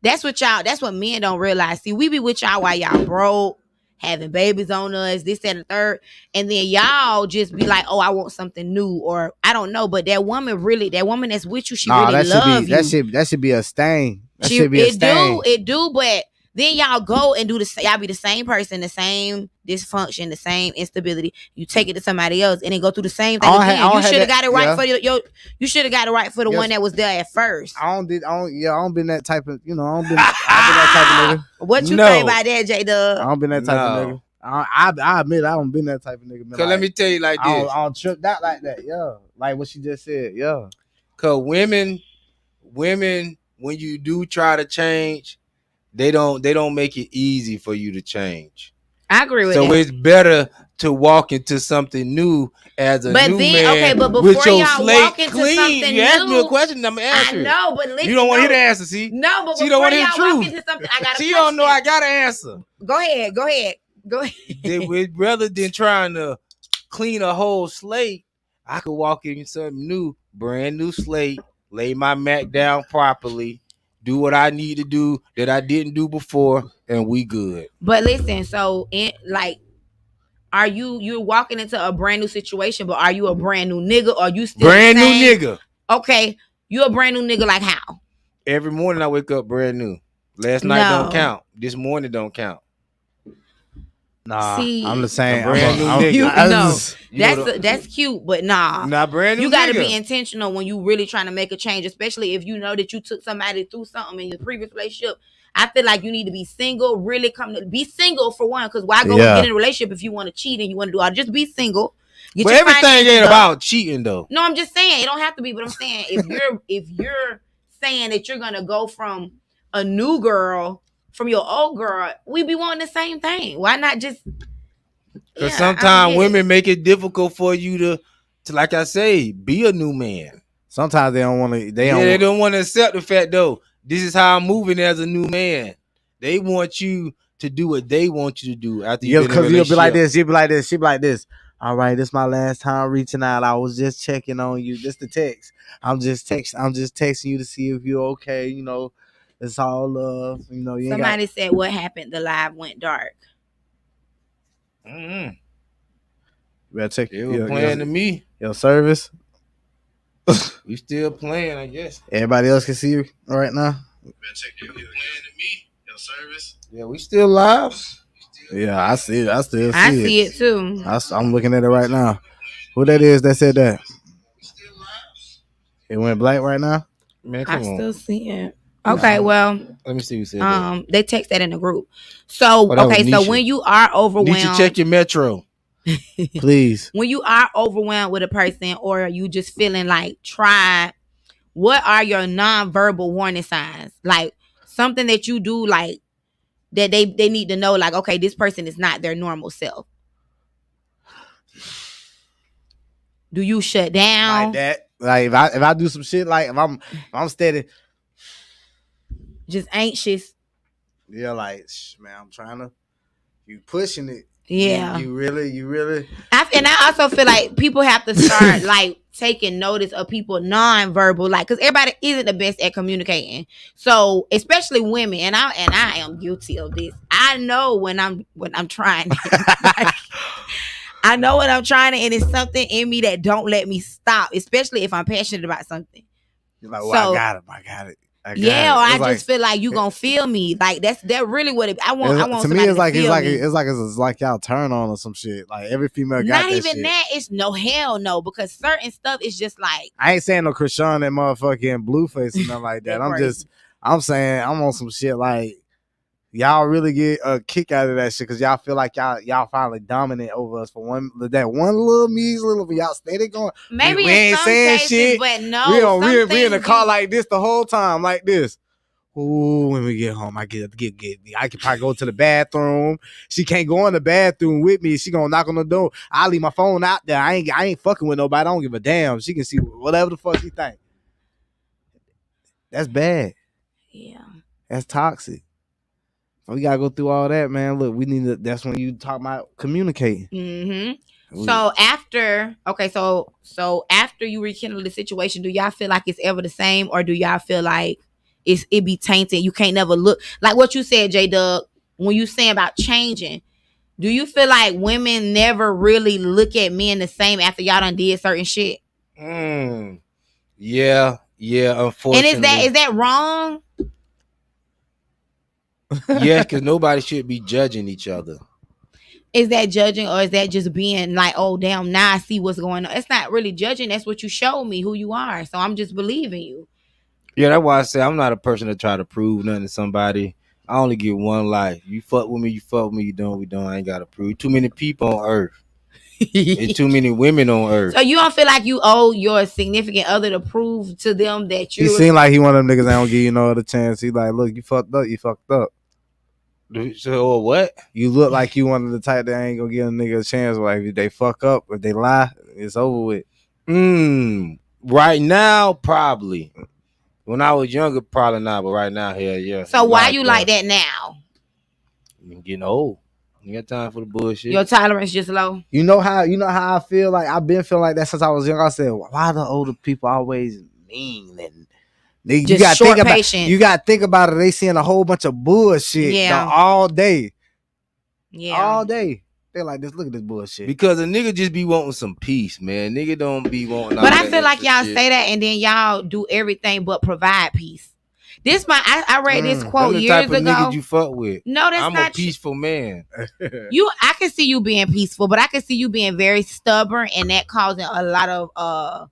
that's what men don't realize. See, we be with y'all while y'all broke, having babies on us, this, that, and the third. And then y'all just be like, oh, I want something new. Or I don't know. But that woman that's with you, she really love you. That should be a stain. Should be a stain. It do, but then y'all go and y'all be the same person, the same dysfunction, the same instability. You take it to somebody else and then go through the same thing again. You should have got it right for you should have got it right for the one that was there at first. I don't been that type of, I don't been that type of nigga. What you think about that, J-Dub? I don't been that type of nigga. I admit I don't been that type of nigga. Cause let me tell you like this. I don't trip that like that, yeah. Like what she just said, yeah. Cause women, when you do try to change, they don't make it easy for you to change. I agree with that. So it's better to walk into something new as a new man. Okay, but before with your y'all slate walk into clean. something You asked me a new, question, I'm answering. I know, but listen, you don't want to hear the answer. See, no, but she before don't want to hear y'all the truth. walk into something, I got. She don't know. I got an answer. Go ahead. Rather than trying to clean a whole slate, I could walk in something new, brand new slate, lay my Mac down properly. Do what I need to do that I didn't do before, and we good. But listen, so are you're walking into a brand new situation, but are you a brand new nigga or you still brand new nigga? Okay, You a brand new nigga like how? Every morning I wake up brand new. Last night don't count. This morning don't count. Nah, see, I'm the same. A brand new nigga. That's cute, but nah. Not brand new. You got to nigga. be intentional when you really trying to make a change, especially if you know that you took somebody through something in your previous relationship. I feel like you need to be single. Really be single for one, because why go and get in a relationship if you want to cheat and you want to do all? Just be single. But everything ain't about cheating though. No, I'm just saying it don't have to be. But I'm saying if you're saying that you're gonna go from a new girl from your old girl, we be wanting the same thing. Why not just? Because sometimes women make it difficult for you to, like I say, be a new man. Sometimes they don't want to. They don't want to accept the fact though. This is how I'm moving as a new man. They want you to do what they want you to do after you. Because you'll be like this. You'll be like this. She'll be like this. All right, this is my last time reaching out. I was just checking on you. Just the text. I'm just texting you to see if you're okay. You know, it's all love. You know, somebody said what happened. The live went dark. Mm-hmm. You better check. They were playing to me. Your service. We still playing, I guess. Everybody else can see you right now. You better check your playing to me. Your service. Yeah, we still live. Yeah, I see it. I still see it. I see it too. I'm looking at it right now. Who that is that said that? It went black right now? Man, I still see it. Okay, well, let me see who said that. They text that in the group. So okay, so when you are overwhelmed, need to check your metro. Please. When you are overwhelmed with a person, or you just feeling like try, what are your non-verbal warning signs? Like something that you do, like that they need to know, like, okay, this person is not their normal self. Do you shut down like that? Like if I do some shit, like if I'm steady, just anxious. Yeah, like man, I'm trying to. You pushing it. Yeah, you really. And I also feel like people have to start like taking notice of people non-verbal, like, because everybody isn't the best at communicating. So especially women, and I am guilty of this. I know when I'm trying. Like, I know when I'm trying, and it's something in me that don't let me stop, especially if I'm passionate about something. You're like, well, I got it. Yeah, or I just feel like you gonna feel me. Like that's really what I want. I want to me. It's like y'all turn on or some shit. Like every female got not that even shit. that. It's no hell no, because certain stuff is just like, I ain't saying no Krishan that motherfucking Blueface or nothing like that. I'm saying I'm on some shit like y'all really get a kick out of that shit because y'all feel like y'all finally dominant over us for one little measly y'all steady going. Maybe we ain't saying cases, shit, but no, we in the car like this the whole time, like this. Ooh, when we get home, I can probably go to the bathroom. She can't go in the bathroom with me. She gonna knock on the door. I leave my phone out there. I ain't fucking with nobody. I don't give a damn. She can see whatever the fuck she think. That's bad. Yeah, that's toxic. We gotta go through all that, man. Look, we need to. That's when you talk about communicating. Mm-hmm. So after, so after you rekindle the situation, do y'all feel like it's ever the same, or do y'all feel like it be tainted? You can't never look like what you said, J Doug. When you saying about changing, do you feel like women never really look at men the same after y'all done did certain shit? Yeah. Unfortunately, and is that wrong? Yeah, because nobody should be judging each other. Is that judging, or is that just being like, oh damn, now I see what's going on? It's not really judging. That's what you showed me who you are. So I'm just believing you. Yeah, that's why I say I'm not a person to try to prove nothing to somebody. I only get one life. You fuck with me, you don't, we don't. I ain't gotta prove. Too many people on earth. And too many women on earth. So you don't feel like you owe your significant other to prove to them that you. He seemed like he one of them niggas that don't give you no other chance. He like, look, you fucked up. So what? You look like you one of the type that ain't gonna give a nigga a chance. Like if they fuck up, if they lie, it's over with. Right now, probably. When I was younger, probably not. But right now, hell yeah. So why you like that now? I'm getting old. You got time for the bullshit. Your tolerance just low. You know how I feel like I've been feeling like that since I was young. I said, why the older people always mean and you gotta short think patience. You gotta think about it. They seeing a whole bunch of bullshit all day. Yeah. All day. They like this. Look at this bullshit. Because a nigga just be wanting some peace, man. Nigga don't be wanting. But all I that feel like extra y'all shit. say that and then y'all do everything but provide peace. This I read this quote Them the years type of ago. niggas you fuck with. No, that's I'm not a peaceful man. I can see you being peaceful, but I can see you being very stubborn and that causing a lot of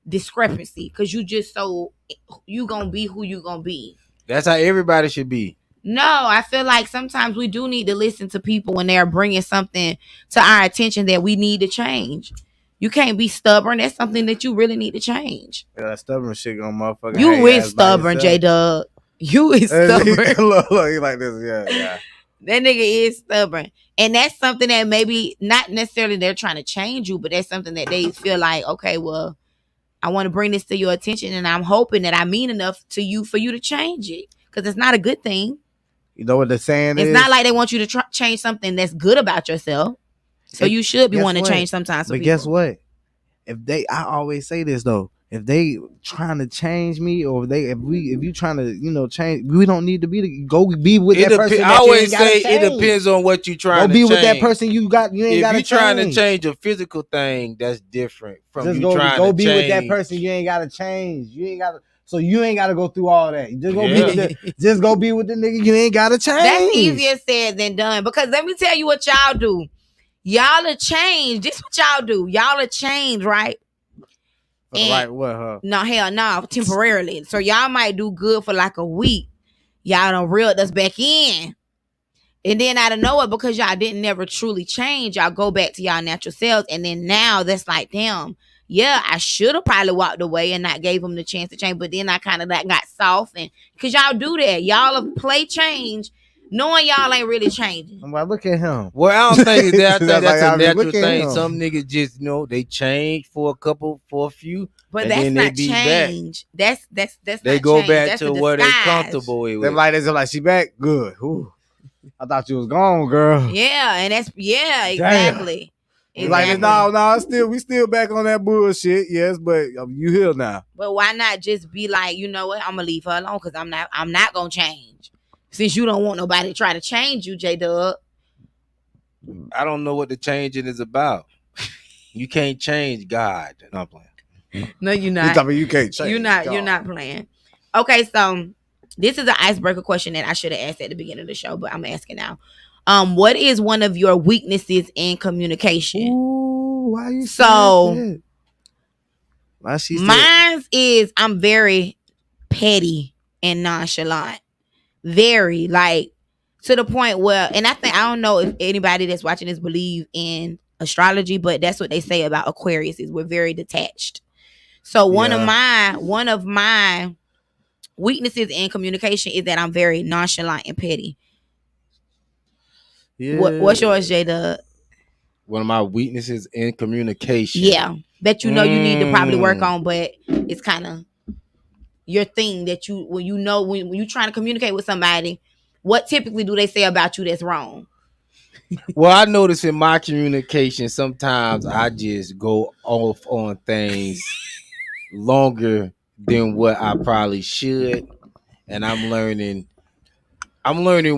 discrepancy because you gonna be who you gonna be. That's how everybody should be. No, I feel like sometimes we do need to listen to people when they're bringing something to our attention that we need to change. You can't be stubborn. That's something that you really need to change. Yeah, that stubborn shit gonna motherfucker. You is stubborn, J-Dub. You is stubborn. Look, he like this. Yeah. That nigga is stubborn. And that's something that maybe not necessarily they're trying to change you, but that's something that they feel like, okay, well, I want to bring this to your attention and I'm hoping that I mean enough to you for you to change it. Because it's not a good thing. You know what the saying is? It's not like they want you to change something that's good about yourself. So you should be wanting to change sometimes. But guess what? I always say this though. If they trying to change me, or if you trying to change, we don't need to go be with that person. I always say it depends on what you trying to change. Go be with that person you ain't got to change. If you trying to change a physical thing, that's different from just you trying to go be with that person. You ain't got to change. You ain't got to. So you ain't got to go through all that. Just go be with the nigga. You ain't got to change. That's easier said than done. Because let me tell you what y'all do. Y'all will change. This is what y'all do. Y'all will change, right? Right, what, huh? No, hell no, temporarily. So y'all might do good for like a week. Y'all done reeled us back in. And then out of nowhere, because y'all didn't never truly change, y'all go back to y'all natural selves. And then now that's like, damn, yeah, I should have probably walked away and not gave them the chance to change. But then I kind of like got soft. And because y'all do that. Y'all play change, knowing y'all ain't really changing. Well, look at him. Well, I don't think that. I think that's like, a natural thing. Him. Some niggas just they change for a few, but and that's then not they be change. Back. That's they not go change. back That's to where they comfortable with. Them like she back good. Ooh. I thought you was gone, girl. Yeah, and that's exactly. Like no, we still back on that bullshit. Yes, but you here now. But why not just be like, you know what? I'm gonna leave her alone because I'm not gonna change. Since you don't want nobody to try to change you, J-Dub. I don't know what the changing is about. You can't change God. No, I'm playing. No, you're not. You can't change. You're not playing. Okay, so this is an icebreaker question that I should have asked at the beginning of the show, but I'm asking now. What is one of your weaknesses in communication? Ooh, why you so mine is I'm very petty and nonchalant. Very like to the point where, and I don't know if anybody that's watching this believe in astrology, but that's what they say about Aquarius is we're very detached. So one of my weaknesses in communication is that I'm very nonchalant and petty. Yeah. What's yours, J-Dub? One of my weaknesses in communication. Yeah, that you need to probably work on, but it's kind of your thing that when you're trying to communicate with somebody. What typically do they say about you that's wrong? Well, I notice in my communication, sometimes I just go off on things longer than what I probably should. And I'm learning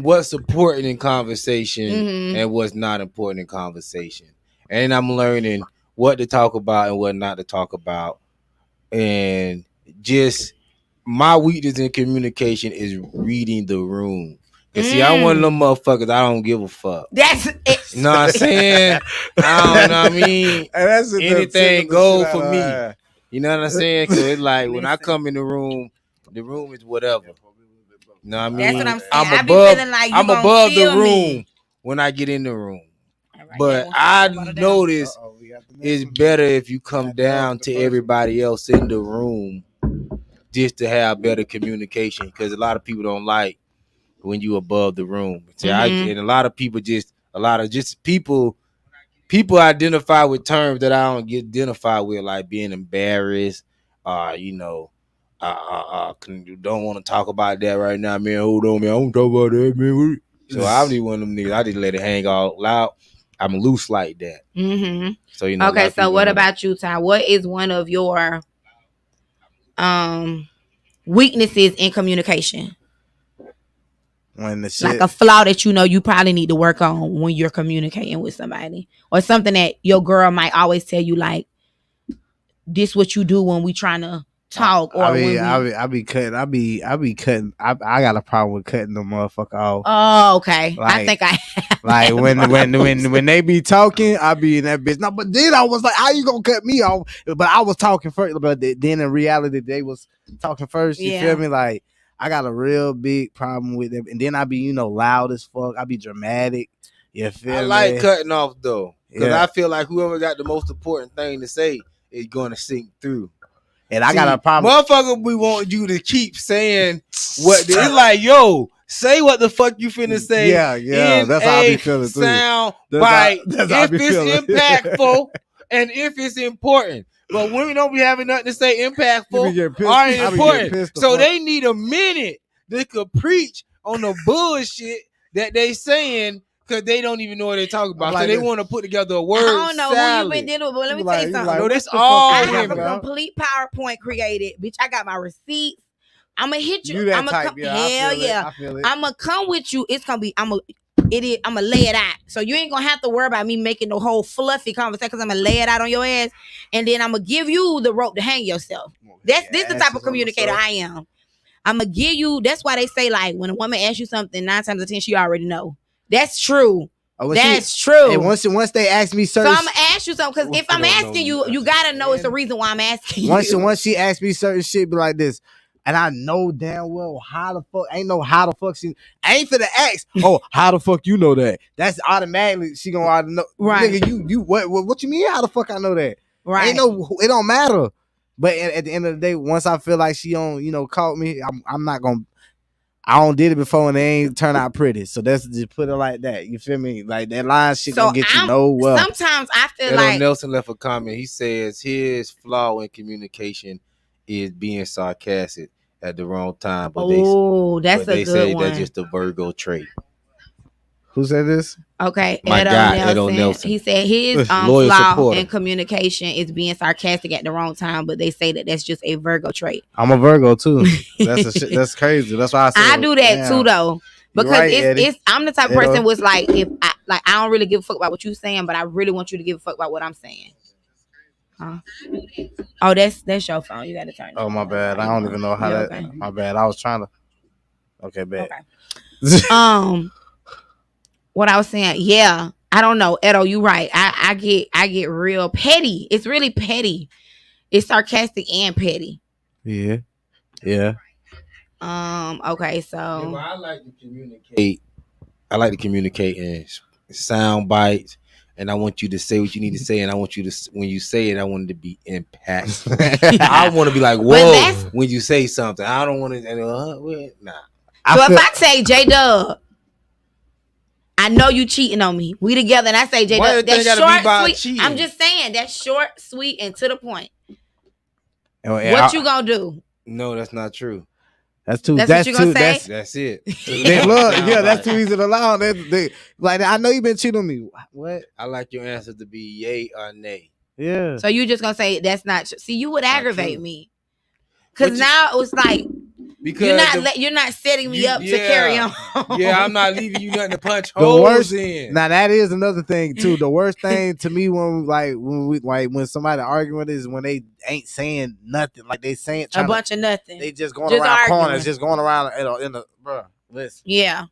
what's important in conversation and what's not important in conversation. And I'm learning what to talk about and what not to talk about. And just my weakness in communication is reading the room. And see, I'm one of them motherfuckers. I don't give a fuck. That's it. You know what I'm saying? I don't know what I mean. Anything goes for me. You know what I'm saying? So it's like when I come in the room is whatever. You know what I mean? That's what I'm saying. I'm above the room when I get in the room. Right, but I notice it's better if you come down to everybody else in the room just to have better communication, because a lot of people don't like when you above the room. And a lot of people people identify with terms that I don't get identified with, like being embarrassed, you don't want to talk about that right now, man. Hold on, man. I don't talk about that, man. So I don't even one of them niggas. I just let it hang out loud. I'm loose like that. So Okay, so what about you, Ty? What is one of your weaknesses in communication? when the shit like a flaw that you know you probably need to work on when you're communicating with somebody, or something that your girl might always tell you, like, this what you do when we trying to talk, or when we... I be cutting. I got a problem with cutting the motherfucker off. Oh, okay. Like, I think I like when they be talking, I be in that bitch. No, but then I was like, how you gonna cut me off? But I was talking first. But then in reality, they was talking first. You feel me? Like, I got a real big problem with them. And then I be, loud as fuck. I be dramatic. You feel me? I like cutting off though, because I feel like whoever got the most important thing to say is going to sink through. And I got a problem. Motherfucker, we want you to keep saying what it's like, yo, say what the fuck you finna say. Yeah. That's how I be feeling too. Sound bite if it's impactful and if it's important. But women don't be having nothing to say impactful or important. So they need a minute they could preach on the bullshit that they saying, because they don't even know what they're talking about. So they want to put together a word salad. I don't know who you been dealing with, but let me tell you something. No, this all I have a complete PowerPoint created. Bitch, I got my receipts. I'm going to hit you. I'm going to come. Hell yeah. I'm going to come with you. It's going to be, I'm going to lay it out. So you ain't going to have to worry about me making the whole fluffy conversation, because I'm going to lay it out on your ass. And then I'm going to give you the rope to hang yourself. This the type of communicator I am. I'm going to give you, that's why they say, like, when a woman asks you something, 9 times out of 10, she already know. That's true. That's true. And once they ask me certain, so I'm gonna ask you something, because if I'm asking you, you gotta know it's the reason why I'm asking you. Once she asks me certain shit, be like this, and I know damn well how the fuck she. I ain't finna ask. Oh, how the fuck you know that? That's automatically she gonna already know. Right? Nigga, you what you mean? How the fuck I know that? Right? Ain't no. It don't matter. But at the end of the day, once I feel like she don't caught me, I'm not gonna. I don't did it before and they ain't turn out pretty. So that's just put it like that. You feel me? Like that line shit gonna get you nowhere. Sometimes I feel like Nelson left a comment. He says his flaw in communication is being sarcastic at the wrong time. But they say that's just a Virgo trait. Who said this? Okay, Edo Nelson. He said his flaw in communication is being sarcastic at the wrong time, but they say that that's just a Virgo trait. I'm a Virgo too. That's crazy. That's why I said I do that too though, because I'm the type of person was like, if I don't really give a fuck about what you're saying, but I really want you to give a fuck about what I'm saying. Huh? Oh, that's your phone. You got to turn it. Oh, my bad. I don't even know how that. Okay. My bad. I was trying to. Okay, bad. Okay. What I was saying, yeah, I don't know, Edo, you right. I get real petty. It's really petty. It's sarcastic and petty. Yeah. Okay, so I like to communicate. I like to communicate in sound bites, and I want you to say what you need to say, and I want you to, when you say it, I want it to be impactful. I want to be like, whoa, when you say something. I don't want to. Nah. So if I say J-Dub, I know you cheating on me. We together, and I say J-Dub. That's short, sweet. Cheating? I'm just saying that's short, sweet, and to the point. What you gonna do? No, that's not true. That's too. That's what you gonna say? That's it. That's too easy to allow. Like, I know you been cheating on me. What? I like your answer to be yay or nay. Yeah. So you just gonna say that's not true. See, you would aggravate me, because now it was like, because you're not setting me up to carry on. Yeah, I'm not leaving you nothing to punch holes in. Now that is another thing too. The worst thing to me when somebody arguing is when they ain't saying nothing. Like they saying a bunch of nothing. They just going around corners, just going around in the bro. Listen. Yeah.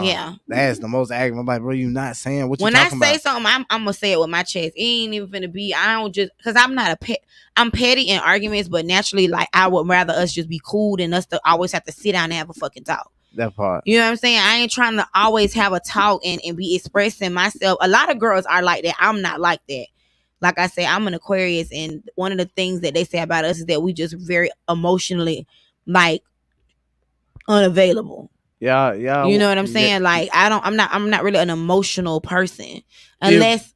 Yeah, that's the most aggravating. I'm like, bro, you not saying what you talking about. When I say something, I'm gonna say it with my chest. It ain't even finna be. I don't just, because I'm not I'm petty in arguments, but naturally, like, I would rather us just be cool than us to always have to sit down and have a fucking talk. That part. You know what I'm saying? I ain't trying to always have a talk and be expressing myself. A lot of girls are like that. I'm not like that. Like I say, I'm an Aquarius, and one of the things that they say about us is that we just very emotionally, like, unavailable. Yeah. You know what I'm saying? Yeah. Like, I'm not really an emotional person. Unless,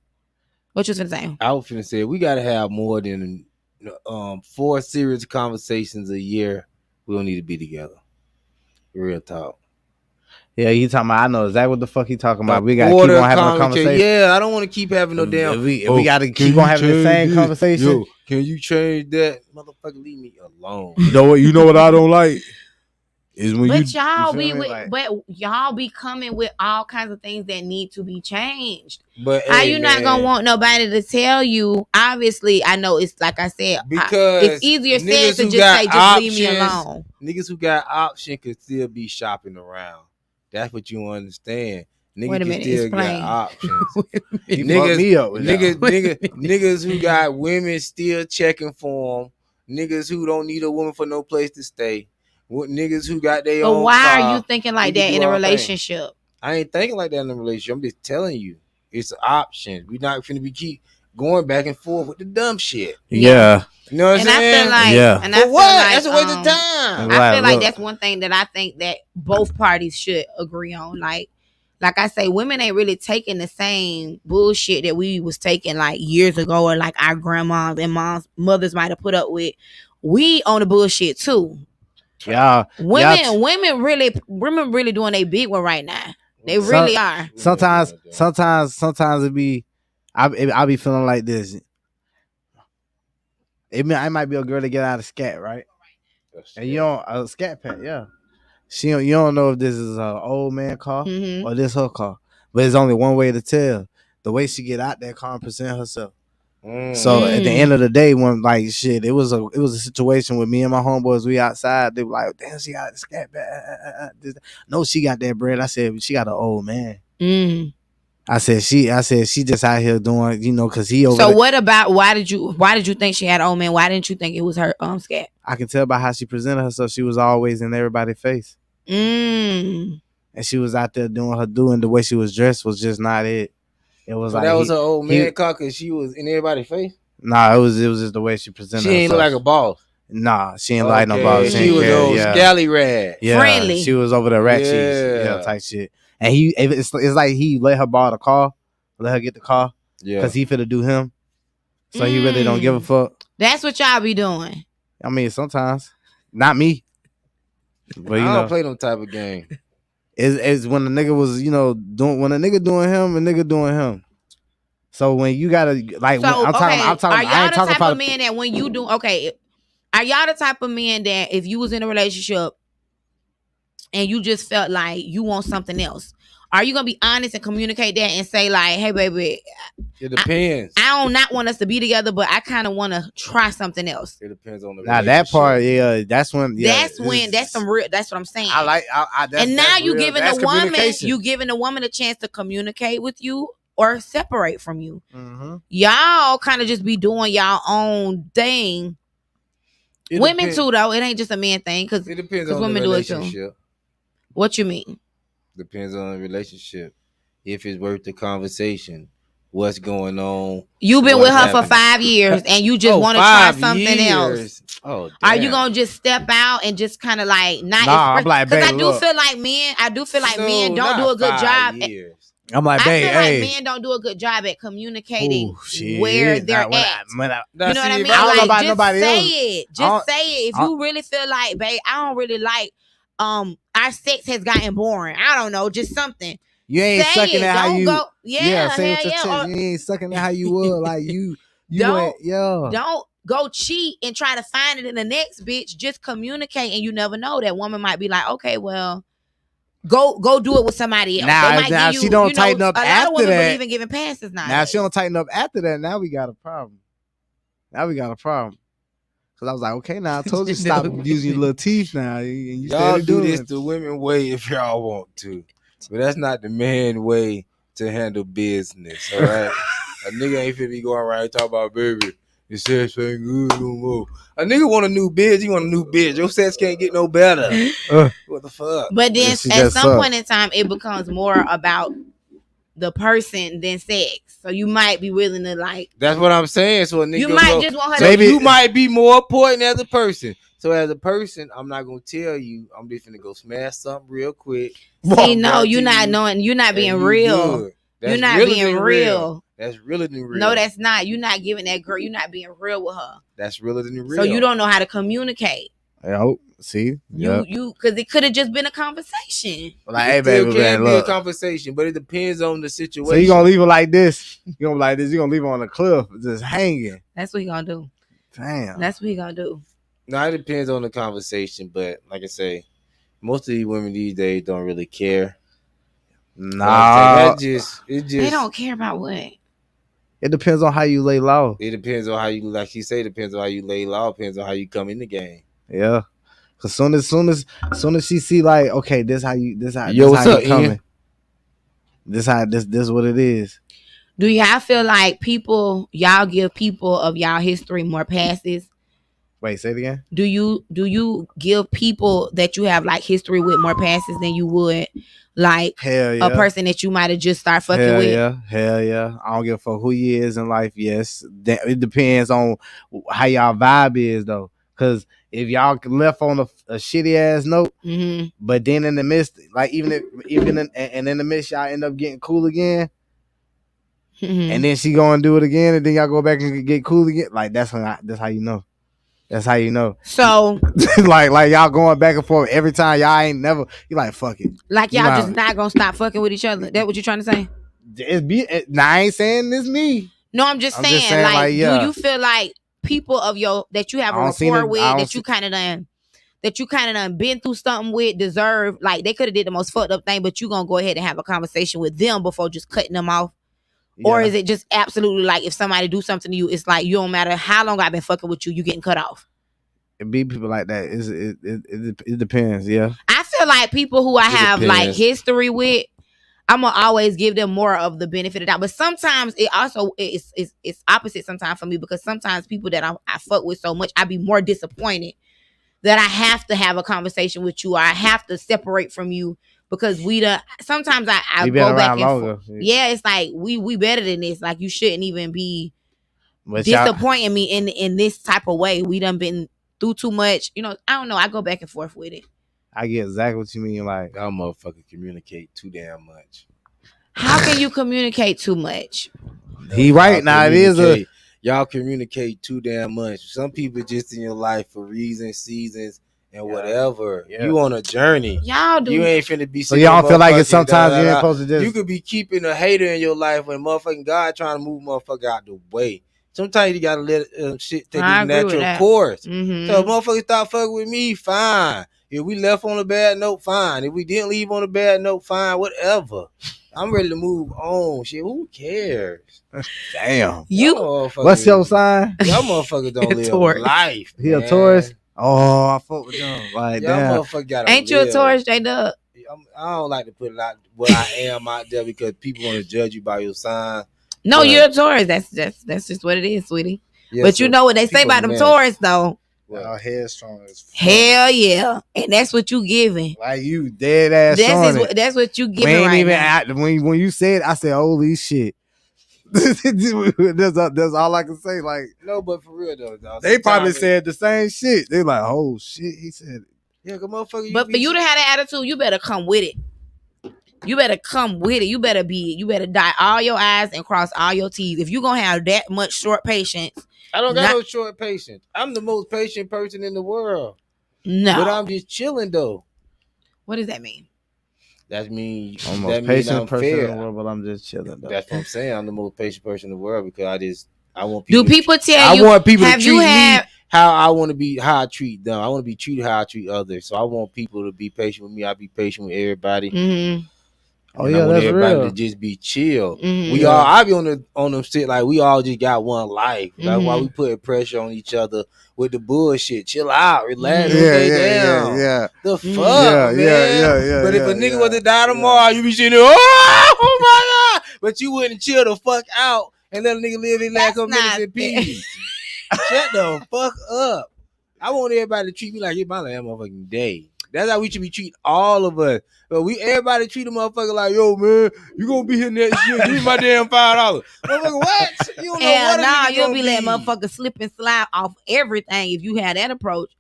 what you was finna say? I was finna say, we gotta have more than 4 serious conversations a year. We don't need to be together. Real talk. Yeah, he talking about, I know exactly what the fuck he talking about. We gotta keep on having a conversation. Yeah, I don't want to keep having no damn. We gotta keep on having the same conversation. Yo, can you change that? Motherfucker, leave me alone. You know what I don't like? is when but you y'all feel be me? with, Like, but y'all be coming with all kinds of things that need to be changed. But How hey, you not gonna man, want nobody to tell you? Obviously, I know it's like I said, because it's easier said niggas to who just got say, just options, leave me alone. niggas who got option could still be shopping around. That's what you understand. Wait Niggas a can minute, still explain. got options. you fucked me up with that. Niggas who got women still checking for them. Niggas who don't need a woman for no place to stay. Niggas who got their But own why car. are you thinking like that in a relationship? I ain't thinking like that in a relationship. I'm just telling you, it's options. We not finna be keep going back and forth with the dumb shit. Yeah. You know what I'm saying? I feel like, Yeah. and For I feel what? like, That's a waste of time. I feel like Look. that's one thing that I think that both parties should agree on. Like I say, women ain't really taking the same bullshit that we was taking like years ago, or like our grandmas and mothers might have put up with. We on the bullshit too. Yeah. Women really doing a big one right now. They really are. Sometimes it be, I be feeling like this. I might be a girl to get out of scat, right? And you don't a scat pet, yeah. You don't know if this is an old man car or this her car, but there's only one way to tell: the way she get out that car and present herself. So at the end of the day, when like shit, it was a situation with me and my homeboys. We outside. They were like, "Damn, she got the scat pet." No, she got that bread. I said she got an old man. I said she just out here doing, because he over. So what about why did you think she had an old man? Why didn't you think it was her scat? I can tell by how she presented herself. She was always in everybody's face. And she was out there doing her doing. The way she was dressed was just not it. It was that was her old man car because she was in everybody's face. Nah, it was just the way she presented herself. She ain't look like a boss. Nah, she ain't like no boss. She was old scally rat. Yeah, friendly. She was over the rat cheese, type shit. And it's like he let her borrow the car, let her get the car, because he finna do him. So he really don't give a fuck. That's what y'all be doing. I mean, sometimes, not me, but I don't play them type of game. It's when the nigga was doing a nigga doing him. So when you gotta like, I'm talking. Are y'all the type of men that when you do are y'all the type of men that if you was in a relationship and you just felt like you want something else, are you gonna be honest and communicate that and say like, hey baby, it depends. I don't not want us to be together, but I kind of want to try something else. It depends on the relationship. That part, that's when that's some real. That's what I'm saying. I like. And now you giving the woman a chance to communicate with you or separate from you. Y'all kind of just be doing y'all own thing. Women too, though. It ain't just a man thing because it depends on women the do it relationship. too. What you mean? Depends on the relationship. If it's worth the conversation, what's going on? You've been with her for 5 years and you just want to try something else. Oh, damn. Are you gonna just step out and just kind of like not? I'm like, because I do feel like men don't do a good job. I'm like, I feel like men don't do a good job at communicating where they're at. You know what I mean? I don't know about just nobody say else. it. Just say it. If you really feel like, babe, I don't really like our sex has gotten boring. I don't know, just something. You ain't sucking at how you go. Say it with your you ain't sucking at how you would. Like you don't ain't, don't go cheat and try to find it in the next bitch. Just communicate, and you never know. That woman might be like, okay, well, go do it with somebody else. Now she don't tighten up after that. A lot of women believe in giving passes now. Now she don't tighten up after that. Now we got a problem. Cause I was like, okay, now I told you stop using your little teeth now. Y'all do this the women way if y'all want to. But that's not the man way to handle business. All right. A nigga ain't finna be going around talking about, baby, your sex ain't good no more. A nigga want a new bitch. He want a new bitch. Your sex can't get no better. What the fuck? But then at some point in time, it becomes more about the person than sex. So you might be willing to like. That's what I'm saying. So a nigga, you might just want her. So you might be more important as a person. So as a person, I'm not gonna tell you. I'm just gonna go smash something real quick. See, no, you're not knowing. You're not being real. You're not being real. That's realer than real. No, that's not. You're not giving that girl. You're not being real with her. That's realer than real. So you don't know how to communicate. See, you because it could have just been a conversation. Like, hey, baby, it can be a conversation, but it depends on the situation. So you gonna leave her like this? You gonna be like this? You gonna leave her on the cliff, just hanging? That's what you gonna do. Damn. That's what you gonna do. No, it depends on the conversation, but like I say, Most of these women these days don't really care. Nah, It just They don't care about what. it depends on how you lay low. It depends on how you, like you say, depends on how you lay low, depends on how you come in the game. Yeah, cause soon as she see like, okay, this how you coming. Ian? This what it is. Do y'all feel like y'all give people of y'all history more passes? Wait, say it again. Do you give people that you have like history with more passes than you would like a person that you might have just started fucking with? Hell yeah. I don't give a fuck who he is in life. Yes, it depends on how y'all vibe is though. Cause if y'all left on a shitty ass note, but then in the midst, like even in the midst, y'all end up getting cool again. And then she go and do it again, and then y'all go back and get cool again. Like that's how you know. That's how you know. So like y'all going back and forth every time. Y'all ain't never. You like fuck it. Like y'all just not gonna stop fucking with each other. That what you trying to say? Now I ain't saying this me. No, I'm just saying like yeah. Do you feel like people of your that you have a rapport with that you kind of done been through something with deserve like they could have did the most fucked up thing, but you gonna go ahead and have a conversation with them before just cutting them off? Yeah. Or is it just absolutely like if somebody do something to you, it's like you don't matter how long I've been fucking with you, you getting cut off? It be people like that. It depends. Yeah, I feel like people who I have like history with, I'm gonna always give them more of the benefit of that. But sometimes it also it's opposite sometimes for me, because sometimes people that I fuck with so much, I be more disappointed that I have to have a conversation with you or I have to separate from you. Because sometimes I go back and forth. Yeah, it's like we better than this. Like you shouldn't even be disappointing me in this type of way. We done been through too much. You know, I don't know. I go back and forth with it. I get exactly what you mean. Like y'all motherfuckers communicate too damn much. How can you communicate too much? He right now. It is y'all communicate too damn much. Some people just in your life for reasons, seasons. And whatever, you on a journey. Y'all do. You ain't finna be. So y'all feel like it's sometimes you ain't supposed to just. You could be keeping a hater in your life when motherfucking God trying to move motherfucker out the way. Sometimes you gotta let shit take its natural course. So if motherfuckers stop fucking with me, fine. If we left on a bad note, fine. If we didn't leave on a bad note, fine. Whatever. I'm ready to move on. Shit, who cares? Damn. What's your sign? Y'all motherfuckers don't live life. He a Taurus. Oh, I fuck with them. Like, y'all motherfucker gotta ain't you a Taurus, J-Dub? I don't like to put a lot what I am out there because people want to judge you by your sign. No, you're a Taurus. That's just what it is, sweetie. Yeah, but so you know what they say about them Taurus, though. Well, headstrong as fuck. Hell yeah, and that's what you giving. Like you dead ass. That's what you giving right now. When you said, I said, "Holy shit." that's all I can say. Like, no, but for real though, they probably said the same shit. They like, oh shit, he said it. Yeah, good motherfucker. But for you to have that attitude, you better come with it. You better come with it. You better dot all your I's and cross all your T's. If you gonna have that much short patience, I don't got no short patience. I'm the most patient person in the world. No, but I'm just chilling though. What does that mean? That means I'm the most patient person in the world, but I'm just chilling. Though. That's what I'm saying. I'm the most patient person in the world because I want people. Do people tell you? I want people to treat me how I want to be, how I treat them. I want to be treated how I treat others. So I want people to be patient with me. I be patient with everybody. Mm-hmm. Oh yeah, that's everybody real. To just be chill. Mm-hmm. I be on them shit like we all just got one life. Like why we putting pressure on each other with the bullshit. Chill out, relax, down. Yeah. The fuck, man. Yeah. But if a nigga was to die tomorrow, you be sitting there, oh my god. But you wouldn't chill the fuck out and let a nigga live his last couple minutes in peace. Shut the fuck up. I want everybody to treat me like it's my last motherfucking day. That's how we should be treating all of us. But everybody treat a motherfucker like, yo, man, you gonna be here next year. Give me my damn $5. Motherfucker, what? You don't know what you'll be letting motherfuckers slip and slide off everything if you had that approach.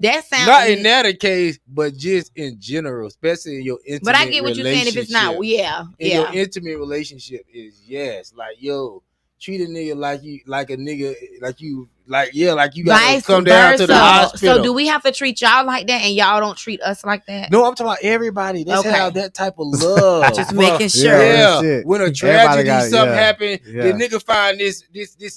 That sounds not in that case, but just in general, especially in your intimate. But I get what you're saying. If it's not, your intimate relationship is yes, like yo, treat a nigga like you gotta come down to the hospital. So do we have to treat y'all like that and y'all don't treat us like that? No, I'm talking about everybody. Let's have that type of love. Just making sure. Yeah. When a tragedy, something happened, the nigga find this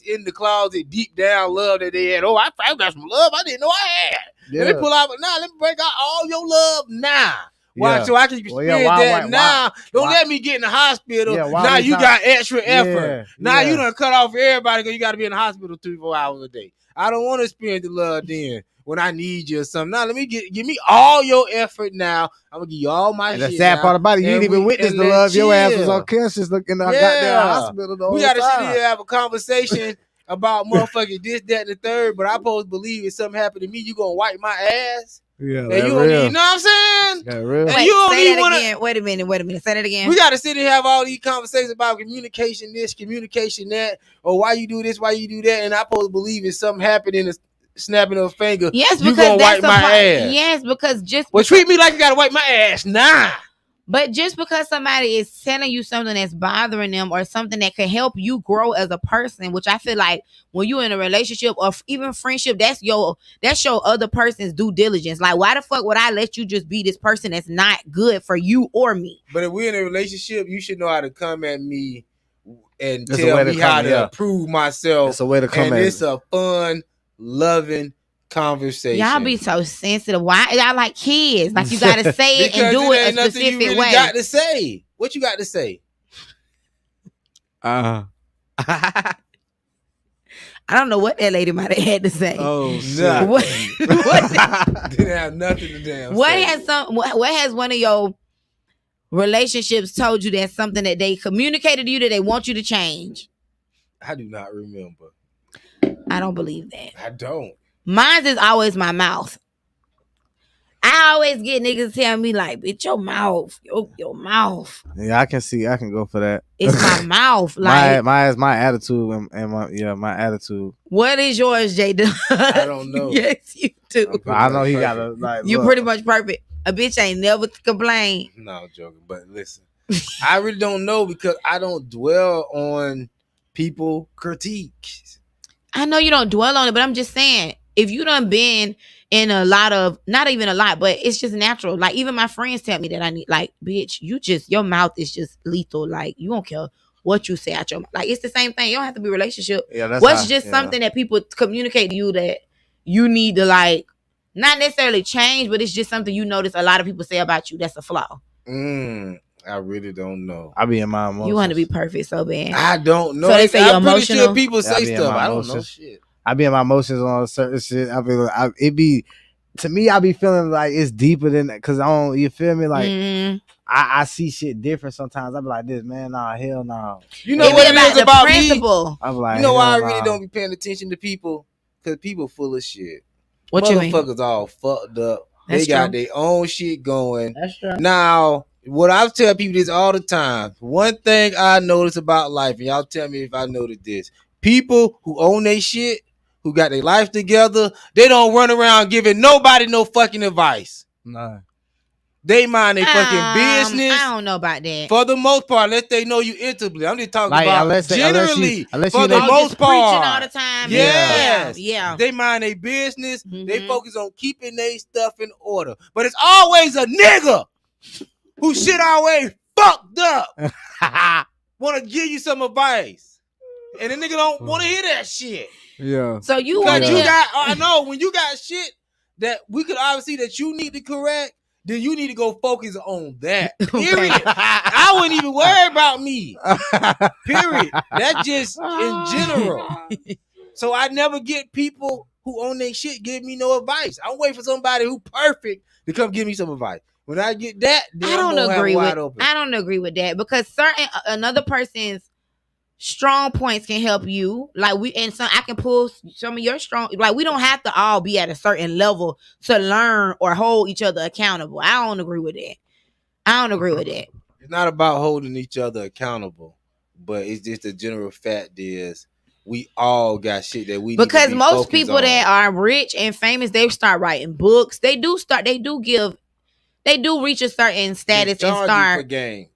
in the closet, deep down love that they had. Oh, I got some love I didn't know I had. Let me pull out. Nah, let me break out all your love now. Why? Yeah. So I can experience that now. Don't let me get in the hospital. Now you got extra effort. Now you done cut off everybody because you got to be in the hospital 3-4 hours a day. I don't want to experience the love then when I need you or something. Now let me give me all your effort now. I'm gonna give you all my shit. And the sad part about it, you didn't even witness the love. Your ass was unconscious looking in the goddamn hospital the whole time. We gotta sit here and have a conversation about motherfucking this, that, and the third, but I supposed to believe if something happened to me, you gonna wipe my ass. Yeah, and you don't need, you know what I'm saying? That real. Wait, you don't say that wanna, again. Wait a minute. Say that again. We gotta sit and have all these conversations about communication this, communication that, or why you do this, why you do that, and I supposed to believe if something happened in the snapping of a finger, yes, you gonna wipe my ass. Yes, because treat me like you gotta wipe my ass. Nah. But just because somebody is telling you something that's bothering them or something that can help you grow as a person, which I feel like when you're in a relationship or even friendship, that's your other person's due diligence. Like, why the fuck would I let you just be this person that's not good for you or me? But if we're in a relationship, you should know how to come at me and tell me how to improve myself. It's a way to come and at it's a fun, loving conversation. Y'all be so sensitive. Why y'all like kids? Like, you gotta say it and do it a specific you really way. Got to say what you got to say. I don't know what that lady might have had to say. Oh, shit. What didn't have nothing to damn. What say. What has one of your relationships told you that's something that they communicated to you that they want you to change? I do not remember. I don't believe that. I don't. Mine is always my mouth. I always get niggas tell me like, "Bitch, your mouth, your mouth." Yeah, I can go for that. It's my mouth. Like my attitude and my attitude. What is yours, Jay? I don't know. Yes, you do. I know he got a like. You pretty much perfect. A bitch ain't never complain. No, I'm joking. But listen, I really don't know because I don't dwell on people critiques. I know you don't dwell on it, but I'm just saying, if you done been in a lot of, not even a lot, but it's just natural. Like, even my friends tell me that I need, like, bitch, your mouth is just lethal. Like, you don't care what you say out your mouth. Like, it's the same thing. You don't have to be a relationship. Yeah, What's just something that people communicate to you that you need to, like, not necessarily change, but it's just something you notice a lot of people say about you that's a flaw. I really don't know. I be in my emotions. You want to be perfect so bad. I don't know. So they say you're emotional. Sure people say stuff. I don't know shit. I be in my emotions on certain shit. To me, I be feeling like it's deeper than that because I don't. You feel me? Like I see shit different sometimes. I be like, this man, nah, hell nah. You know what it is about principle. Me? I'm like, you know why I really don't be paying attention to people? Because people full of shit. What you mean? Motherfuckers all fucked up. That's they got true. their own shit going. That's true. Now, what I tell people this all the time. One thing I notice about life, and y'all tell me if I noticed this. People who own their shit, who got their life together, they don't run around giving nobody no fucking advice. Nah. They mind their fucking business. I don't know about that. For the most part, unless they know you intimately. I'm just talking like, about generally. For the most part. Preaching all the time. Yes. Yeah. They mind their business. Mm-hmm. They focus on keeping their stuff in order. But it's always a nigga who shit always fucked up. Want to give you some advice. And the nigga don't want to hear that shit. Yeah. So you got, I know, when you got shit that we could obviously that you need to correct, then you need to go focus on that. Period. I wouldn't even worry about me. Period. That's just in general. So I never get people who own their shit give me no advice. I'm waiting for somebody who perfect to come give me some advice. When I get that, then I don't agree with that because another person's strong points can help you. Like I can pull some of your strong. Like, we don't have to all be at a certain level to learn or hold each other accountable. I don't agree with that. It's not about holding each other accountable, but it's just the general fact is we all got shit that we because need to be most people on. That are rich and famous, they start writing books. They do reach a certain status and start for game.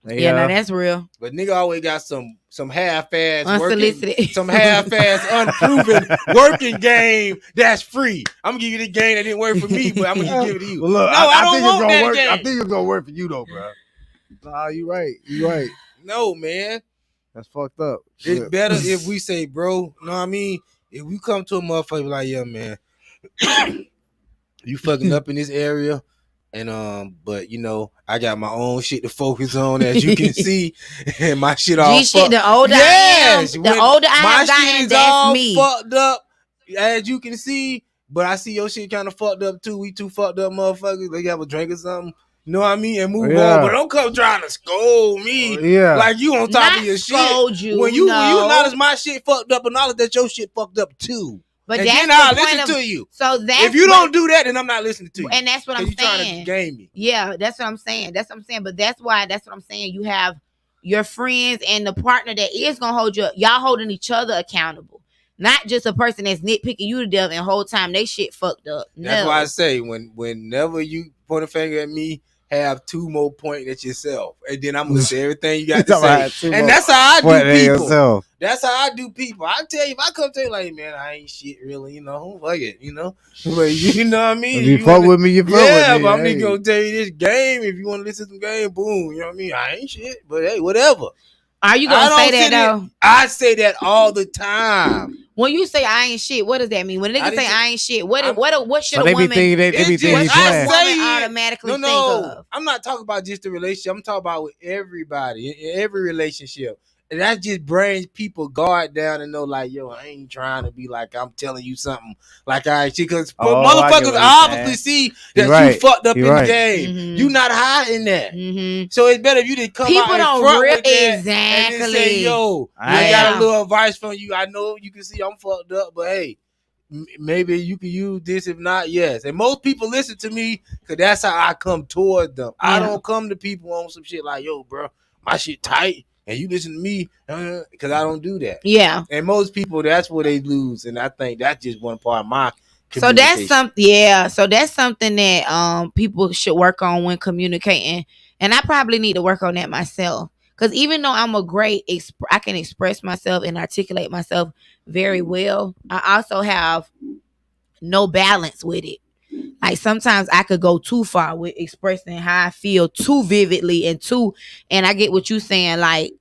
Yeah, no, that's real. But nigga always got some half-ass unsolicited, working, some half-ass unproven working game that's free. I'm gonna give you the game that didn't work for me, but I'm gonna give it to you. Well, look, no, I don't want that work. game. I think it's gonna work for you though, bro. Nah, you right. No, man, that's fucked up. It's better if we say, bro. Know what I mean? If we come to a motherfucker like, yeah, man. you fucking up in this area. And but I got my own shit to focus on, as you can see, and my shit all fucked. The older yes, I am, the older I my have shit gotten, is that's all me. fucked up, as you can see. But I see your shit kind of fucked up too. We two fucked up motherfuckers. Like, you have a drink or something. You know what I mean? And move on. But don't come trying to scold me. Like you on top of your shit. When you acknowledge my shit fucked up, acknowledge that your shit fucked up too. But and that's then I'll the point listen of, to you. So that's if you don't do that, then I'm not listening to you. And that's what I'm saying. Trying to game me. Yeah, that's what I'm saying. That's what I'm saying. But that's what I'm saying. You have your friends and the partner that is gonna hold you. Y'all holding each other accountable, not just a person that's nitpicking you to death and whole time they shit fucked up. That's why I say whenever you point a finger at me, have two more pointing at yourself, and then I'm gonna say everything you got to say. And that's how I do people. That's how I do people. I tell you, if I come tell you like, man, I ain't shit really, fuck it, But you know what I mean? If you fuck with me, you fuck with me. Yeah, but I'm just gonna tell you this game. If you want to listen to some game, boom, you know what I mean? I ain't shit, but hey, whatever. Are you gonna say that though? I say that all the time. When you say I ain't shit, what does that mean? When a nigga say I ain't shit, what should a woman automatically think of? I'm not talking about just the relationship. I'm talking about with everybody in every relationship. And that just brings people guard down and know like, yo, I ain't trying to be like I'm telling you something like I ain't shit. Because motherfuckers obviously see that you fucked up in the game. Mm-hmm. You not hiding that. Mm-hmm. So it's better if you didn't come out in front with that and then say, yo, I got a little advice from you. I know you can see I'm fucked up, but hey, maybe you can use this. If not, yes. And most people listen to me because that's how I come toward them. Yeah. I don't come to people on some shit like, yo, bro, my shit tight. And you listen to me because I don't do that. Yeah. And most people, that's where they lose. And I think that's just one part of my So that's something. Yeah. So that's something that people should work on when communicating. And I probably need to work on that myself. Because even though I'm I can express myself and articulate myself very well, I also have no balance with it. Like sometimes I could go too far with expressing how I feel too vividly and I get what you're saying. Like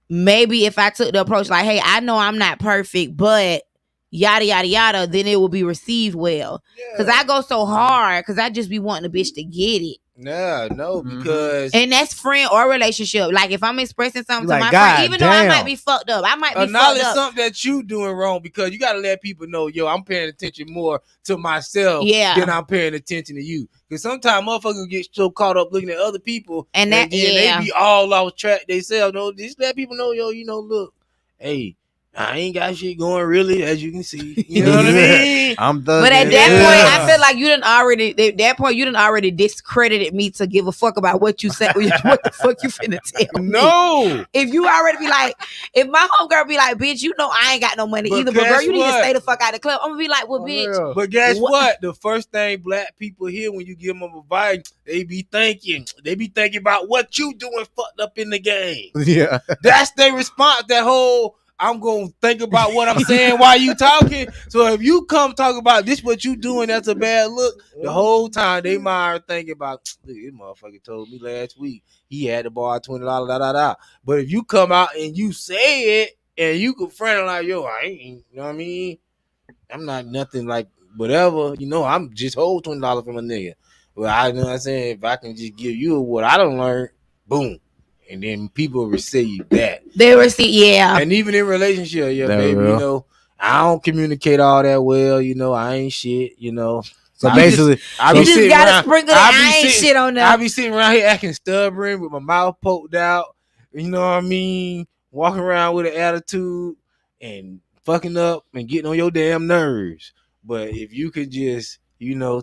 maybe if I took the approach like, hey, I know I'm not perfect, but yada yada yada, then it will be received well. Because I go so hard because I just be wanting the bitch to get it. No, because and that's friend or relationship. Like if I'm expressing something to my friend, even though I might be fucked up, I might be acknowledge something that you doing wrong because you got to let people know, yo, I'm paying attention more to myself than I'm paying attention to you. Because sometimes motherfuckers get so caught up looking at other people and then they be all off track themselves. No, just let people know, yo, look, hey, I ain't got shit going really, as you can see. You know what I mean? But at that point, I feel like you done already discredited me to give a fuck about what you said. What the fuck you finna tell me? No. If you already be like, if my homegirl be like, bitch, you know I ain't got no money either, but girl, you need to stay the fuck out of the club. I'm gonna be like, well, bitch. But guess what? The first thing black people hear when you give them advice, they be thinking about what you doing fucked up in the game. Yeah. That's their response. That whole, I'm going to think about what I'm saying while you talking. So if you come talk about this, what you doing, that's a bad look. The whole time they might thinking about, look, this motherfucker told me last week he had to borrow $20, But if you come out and you say it and you confront it like, yo, I ain't, you know what I mean? I'm not nothing like whatever, I'm just hold $20 from a nigga. Well, I know what I'm saying. If I can just give you what I don't learn, boom. And then people receive that. They receive, yeah. And even in relationship, baby, I don't communicate all that well. I ain't shit, So basically, you just gotta sprinkle the I ain't shit on them. I be sitting around here acting stubborn with my mouth poked out. You know what I mean? Walking around with an attitude and fucking up and getting on your damn nerves. But if you could just,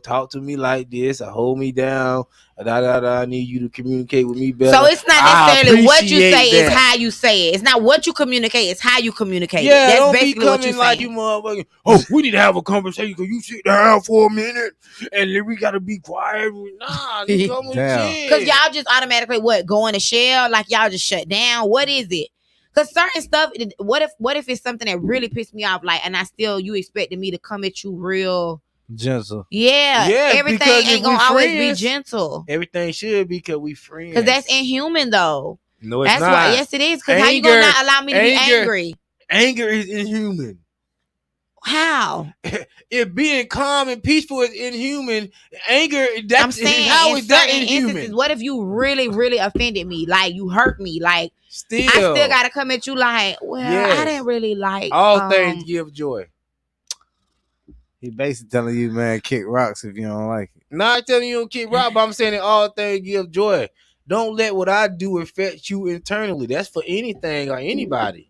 talk to me like this or hold me down, I need you to communicate with me better. So it's not necessarily what you say, it's how you say it. It's not what you communicate, it's how you communicate. Yeah, that's don't basically be coming what you're like saying. You motherfucking, oh, we need to have a conversation because you sit down for a minute and then we gotta be quiet. Nah, you come with shit. Because y'all just automatically go in a shell, like y'all just shut down. What is it? Because certain stuff, what if it's something that really pissed me off, like, and you expected me to come at you real gentle? Yeah, everything ain't gonna always be gentle. Everything should be because we friends. Because that's inhuman, though. No, it's that's not. Yes, it is. Because how you gonna not allow me to be angry? Anger is inhuman. How? If being calm and peaceful is inhuman, anger, I'm saying how in is that certain inhuman? instances, what if you really, really offended me? Like you hurt me. Like I Still gotta come at you like, well, Yes. I didn't really like all things give joy. He basically telling you, man, kick rocks if you don't like it. Not telling you don't kick rock, but I'm saying that all things give joy. Don't let what I do affect you internally. That's for anything or anybody.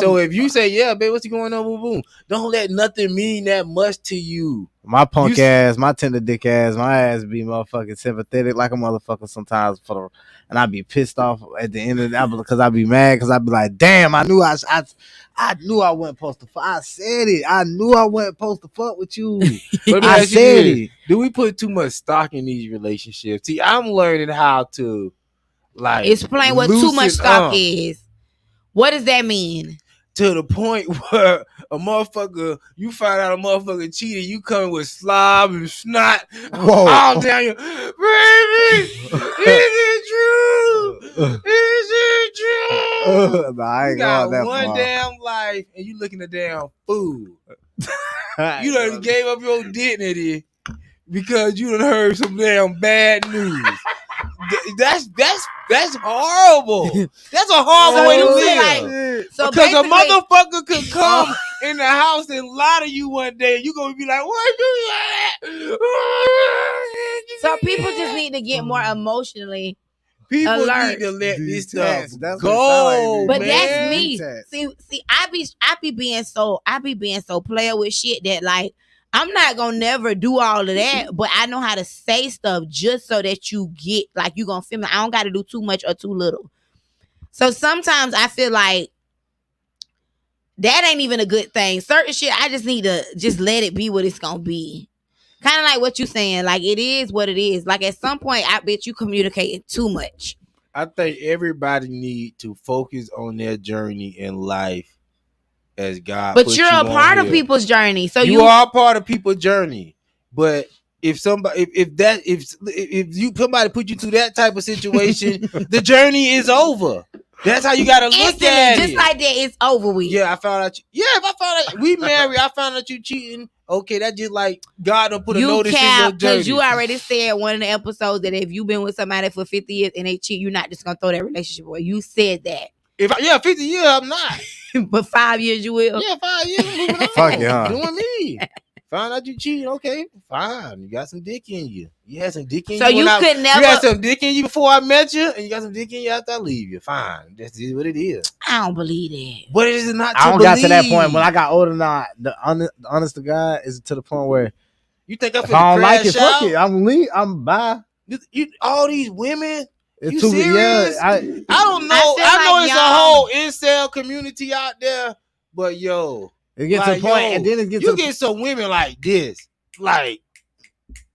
So if you say, yeah, babe, what's going on? Boom, boom. Don't let nothing mean that much to you. My punk ass, my tender dick ass, my ass be motherfucking sympathetic like a motherfucker sometimes and I be pissed off at the end of the album because I be mad because I be like, damn, I knew I wasn't supposed to fuck. I said it. I knew I wasn't supposed to fuck with you. But I said it. Do we put too much stock in these relationships? See, I'm learning how to like explain what too much stock is. What does that mean? To the point where a motherfucker, you find out a motherfucker cheated, you coming with slob and snot all down you. Baby, is it true? Is it true? Nah, I ain't you got that one far. damn life and you looking a damn fool. You done gave up your dignity because you done heard some damn bad news. That's horrible. That's a horrible way to live. So because a motherfucker could come in the house and lie to you one day, and you gonna be like, "What you that?" So people just need to get more emotionally. People alert. need to let this Detach. stuff That's go. But man. that's me. Detach. See, I be being so player with shit that like I'm not gonna never do all of that, but I know how to say stuff just so that you get like you gonna feel me. I don't gotta do too much or too little. So sometimes I feel like that ain't even a good thing. Certain shit I just need to just let it be what it's gonna be. Kind of like what you saying, like it is what it is. Like at some point, I bet you communicating too much. I think everybody need to focus on their journey in life as God. But you're a part of people's journey, so you are a part of people's journey. But if somebody, if somebody put you through that type of situation, the journey is over. That's how you gotta look at it. Just like that, it's over with. Yeah, I found out. If I found out we married, I found out you cheating. Okay, that's just like God done put a notice in your journey. Because you already said one of the episodes that if you've been with somebody for 50 years and they cheat, you're not just gonna throw that relationship away. You said that. 50 years, I'm not. But 5 years you will. Yeah, 5 years. I'm moving on. Fuck it, huh? Doing me. Found out you cheating. Okay, fine. You got some dick in you. You had some dick in you. So you could never. You had some dick in you before I met you, and you got some dick in you after I leave you. Fine. That's what it is. I don't believe that. But it is not. I don't got to that point. When I got older now, the honest to God is to the point where you think if I don't like it, fuck it. I'm bye. You all these women. It's you too, serious? Yeah, I don't know. I know it's a whole incel community out there, but yo, it gets to a point, and then it gets. You get some women like this, like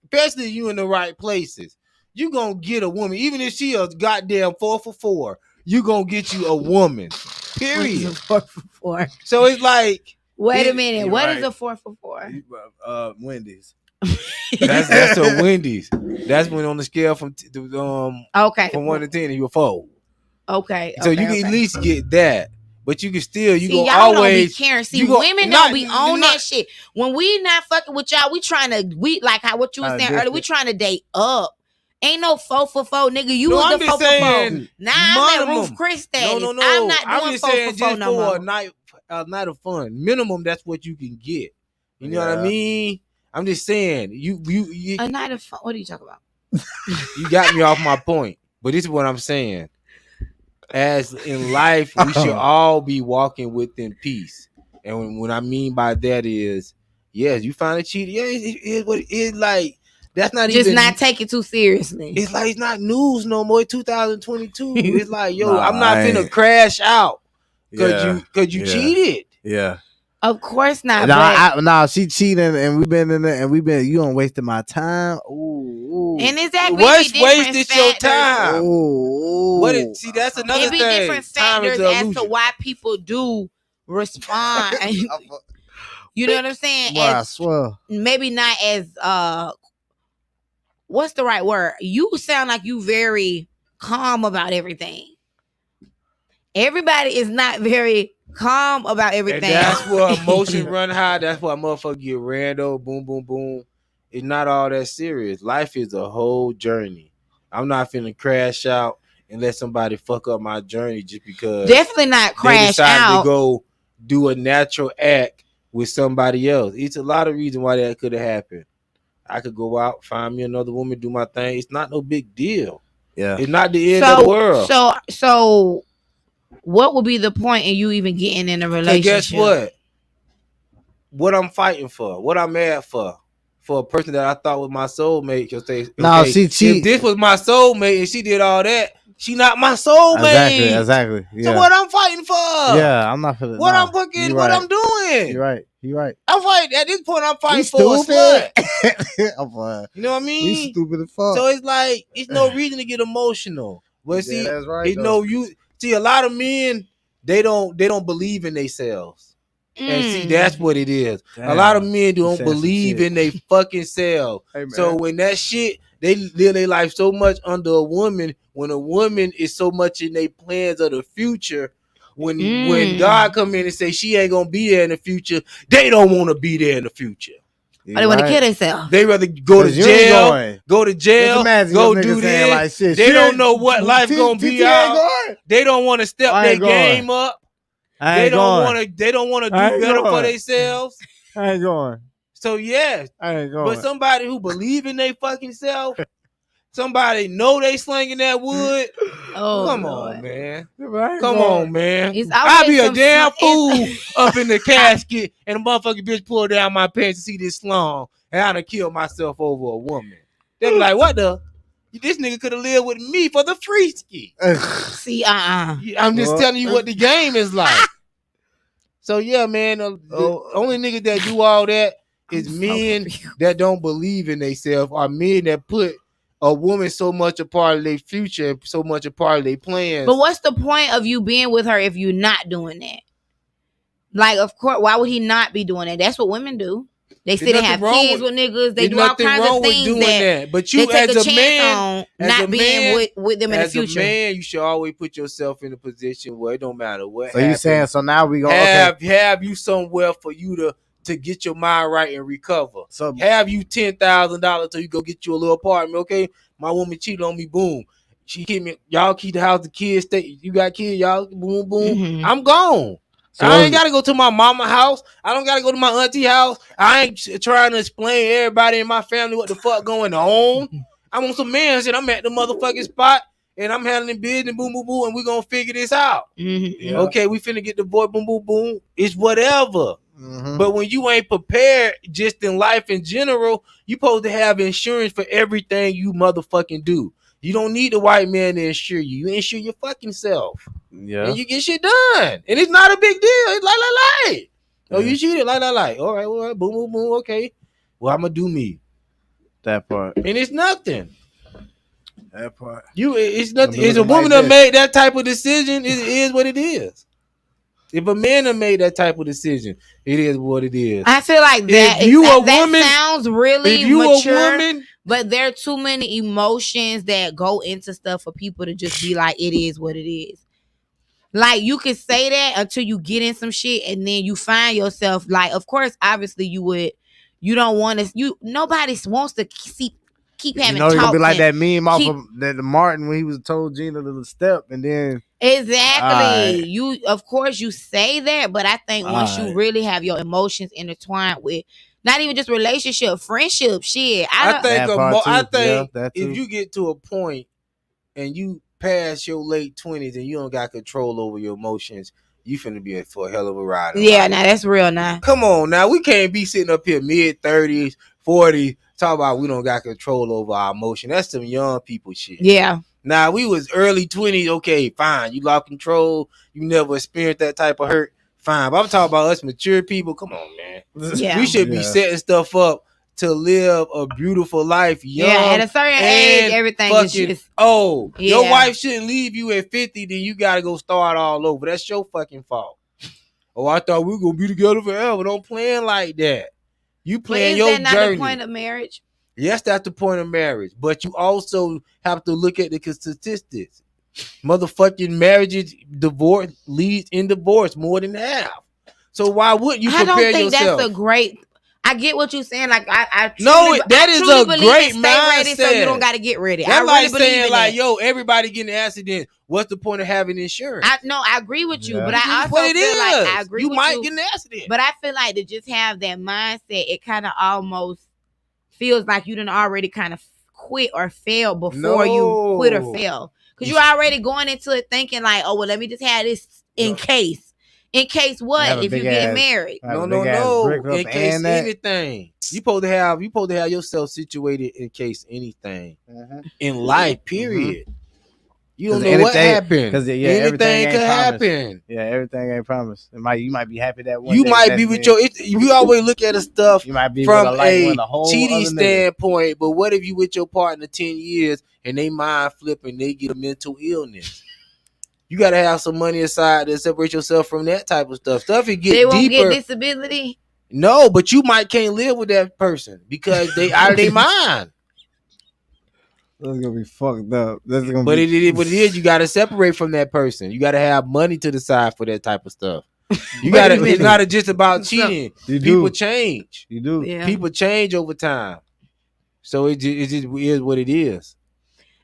especially you in the right places. You gonna get a woman, even if she a goddamn 4 for 4. You gonna get you a woman. Period. 4 for 4. So it's like, wait a minute. What is a 4 for 4? Wendy's. That's a Wendy's. That's when on the scale from okay from 1 to 10, you a 4. Okay. So you can at least get that. But you can still, you go y'all always. Don't be caring. See, women don't be on that shit. When we not fucking with y'all, we like how what you was saying earlier. We trying to date up. Ain't no 4 for 4, nigga. You was the 4 for 4. Now I'm at Ruth Chris status. No. I'm not doing 4 for 4 no more. A night of fun. Minimum, that's what you can get. You know what I mean? I'm just saying. You a night of fun. What are you talking about? You got me off my point. But this is what I'm saying. As in life, we should all be walking within peace. And what I mean by that is, yes, you find a cheat. Yeah, it's like, that's not just even. Just not take it too seriously. It's like, it's not news no more. It's 2022. It's like, yo, I'm not finna crash out because you cheated. Yeah. Of course not. Nah, she cheating, and we've been in there, and you don't wasted my time. Ooh. And exactly what's wasted your time? Ooh. See, that's another thing. It be different factors as to why people do respond. You know what I'm saying? Well, I swear. Maybe not as what's the right word? You sound like you very calm about everything. Everybody is not very calm about everything. And that's where emotion run high. That's why motherfucker get rando, boom, boom, boom. It's not all that serious. Life is a whole journey. I'm not finna crash out and let somebody fuck up my journey just because Definitely not they crash decided out. to go do a natural act with somebody else. It's a lot of reasons why that could have happened. I could go out, find me another woman, do my thing. It's not no big deal. Yeah. It's not the end of the world. So what would be the point in you even getting in a relationship? Guess what? What I'm fighting for, what I'm mad for a person that I thought was my soulmate. She'll say, okay, no, she if this was my soulmate and she did all that, she not my soulmate. Exactly. Yeah. So what I'm fighting for? Yeah, I'm not for what I'm fucking, what I'm doing. You're right. I'm fighting at this point. I'm fighting for a slut. You know what I mean? We stupid as fuck. So it's like it's no reason to get emotional. But see, that's right. It's no you. See, a lot of men they don't believe in themselves. And see, that's what it is. Damn. A lot of men don't believe in their fucking selves. Hey, so when that shit, they live their life so much under a woman. When a woman is so much in their plans of the future, when God come in and say she ain't gonna be there in the future, they don't want to be there in the future. They want to kill themselves. They rather go to jail, go do this. Like, shit, they don't know what life gonna be out. They don't want to step their game up. They don't want to do better for themselves. I ain't going. So yeah, I ain't going. But somebody who believe in their fucking self, somebody know they slinging that wood. Come on, man. Come on, man. I'll be a damn fool up in the casket and a motherfucking bitch pull down my pants to see this slung and I done kill myself over a woman. They be like, what the? This nigga could have lived with me for the free ski. See, I'm just telling you what the game is like. So yeah, man, the only niggas that do all that is men that don't believe in themselves, or men that put a woman so much a part of their future and so much a part of their plans. But what's the point of you being with her if you're not doing that? Like, of course, why would he not be doing that? That's what women do. They sit and have kids with niggas. They do all kinds of things that. But you, they take as a man, not being with them in the future. As a man, you should always put yourself in a position where it don't matter what. So you saying? So now we gonna have you somewhere for you to get your mind right and recover. So have you $10,000 till you go get you a little apartment. Okay, my woman cheated on me. Boom. She keep me. Y'all keep the house. The kids stay. You got kids. Y'all boom boom. Mm-hmm. I'm gone. So I ain't gotta go to my mama house. I don't gotta go to my auntie house. I ain't trying to explain to everybody in my family what the fuck going on. I'm on some man shit. I'm at the motherfucking spot and I'm handling business, boom, boom, boom, and we gonna figure this out. Mm-hmm. Yeah. Okay, we finna get the boy, boom, boom, boom. It's whatever. Mm-hmm. But when you ain't prepared, just in life in general, you supposed to have insurance for everything you motherfucking do. You don't need the white man to insure you. You insure your fucking self. Yeah. And you get shit done. And it's not a big deal. It's like. Oh, you cheated? Like. All right, boom, boom, boom. Okay. Well, I'm going to do me. That part. And it's nothing. That part. It's nothing. It's a woman that made that type of decision. It is what it is. If a man that made that type of decision, it is what it is. I feel like that. If you a woman, that sounds really mature. A woman, but there are too many emotions that go into stuff for people to just be like, it is what it is. Like, you can say that until you get in some shit and then you find yourself like, of course, obviously you don't want to, nobody wants to keep having talks. You're gonna be like that meme off of that Martin when he was told Gina to step and then. Exactly. You, of course, you say that, but I think once you really have your emotions intertwined with not even just relationship, friendship, shit. I think if you get to a point and you pass your late 20s and you don't got control over your emotions, you finna be for a hell of a ride. Yeah, now that's real now. Come on now. We can't be sitting up here mid-30s, 40s, talk about we don't got control over our emotion. That's some young people shit. Yeah. Now, we was early 20s. Okay, fine. You lost control. You never experienced that type of hurt. Fine. But I'm talking about us mature people. Come on, man. Yeah. We should be setting stuff up to live a beautiful life. Young, at a certain age, everything is just... your wife shouldn't leave you at 50, then you got to go start all over. That's your fucking fault. Oh, I thought we were going to be together forever. Don't plan like that. You plan your journey. Is that not the point of marriage? Yes, that's the point of marriage. But you also have to look at the statistics. Motherfucking marriages, divorce leads in divorce more than half. So why wouldn't you I prepare don't think yourself? that's a great. I get what you're saying. Like I No, truly, that I is truly a believe great in stay ready, so you don't mindset. got to get ready. That's I like really believe saying, in like, that. yo, everybody getting an accident. What's the point of having insurance? I agree with you, Yeah. but This I is what also it feel like I is. agree You with might you. get an accident. But I feel like to just have that mindset, it kind of almost feels like you done already kind of quit or failed before you quit or fail. Because you're already going into it thinking like, oh, well, let me just have this in case. In case what? Have a If you big get ass- married. have a No. big ass brick up In case and that. anything. You supposed to have yourself situated in case anything. In life, period. You don't know what happened. Because anything could happen. Yeah, everything ain't promised. You might be happy that one You day. might be with you always look at the stuff You might be from with a whole cheating other nigga. standpoint, but what if you with your partner 10 years and they mind flipping, they get a mental illness? You gotta have some money aside to separate yourself from that type of stuff. Stuff it get They won't deeper. get disability. No, but you might can't live with that person because they out of their mind. That's gonna be fucked up. But it is what it is. You gotta separate from that person. You gotta have money to the side for that type of stuff. You gotta. It's not just about cheating. People change. You do. Yeah. People change over time. So it just is what it is.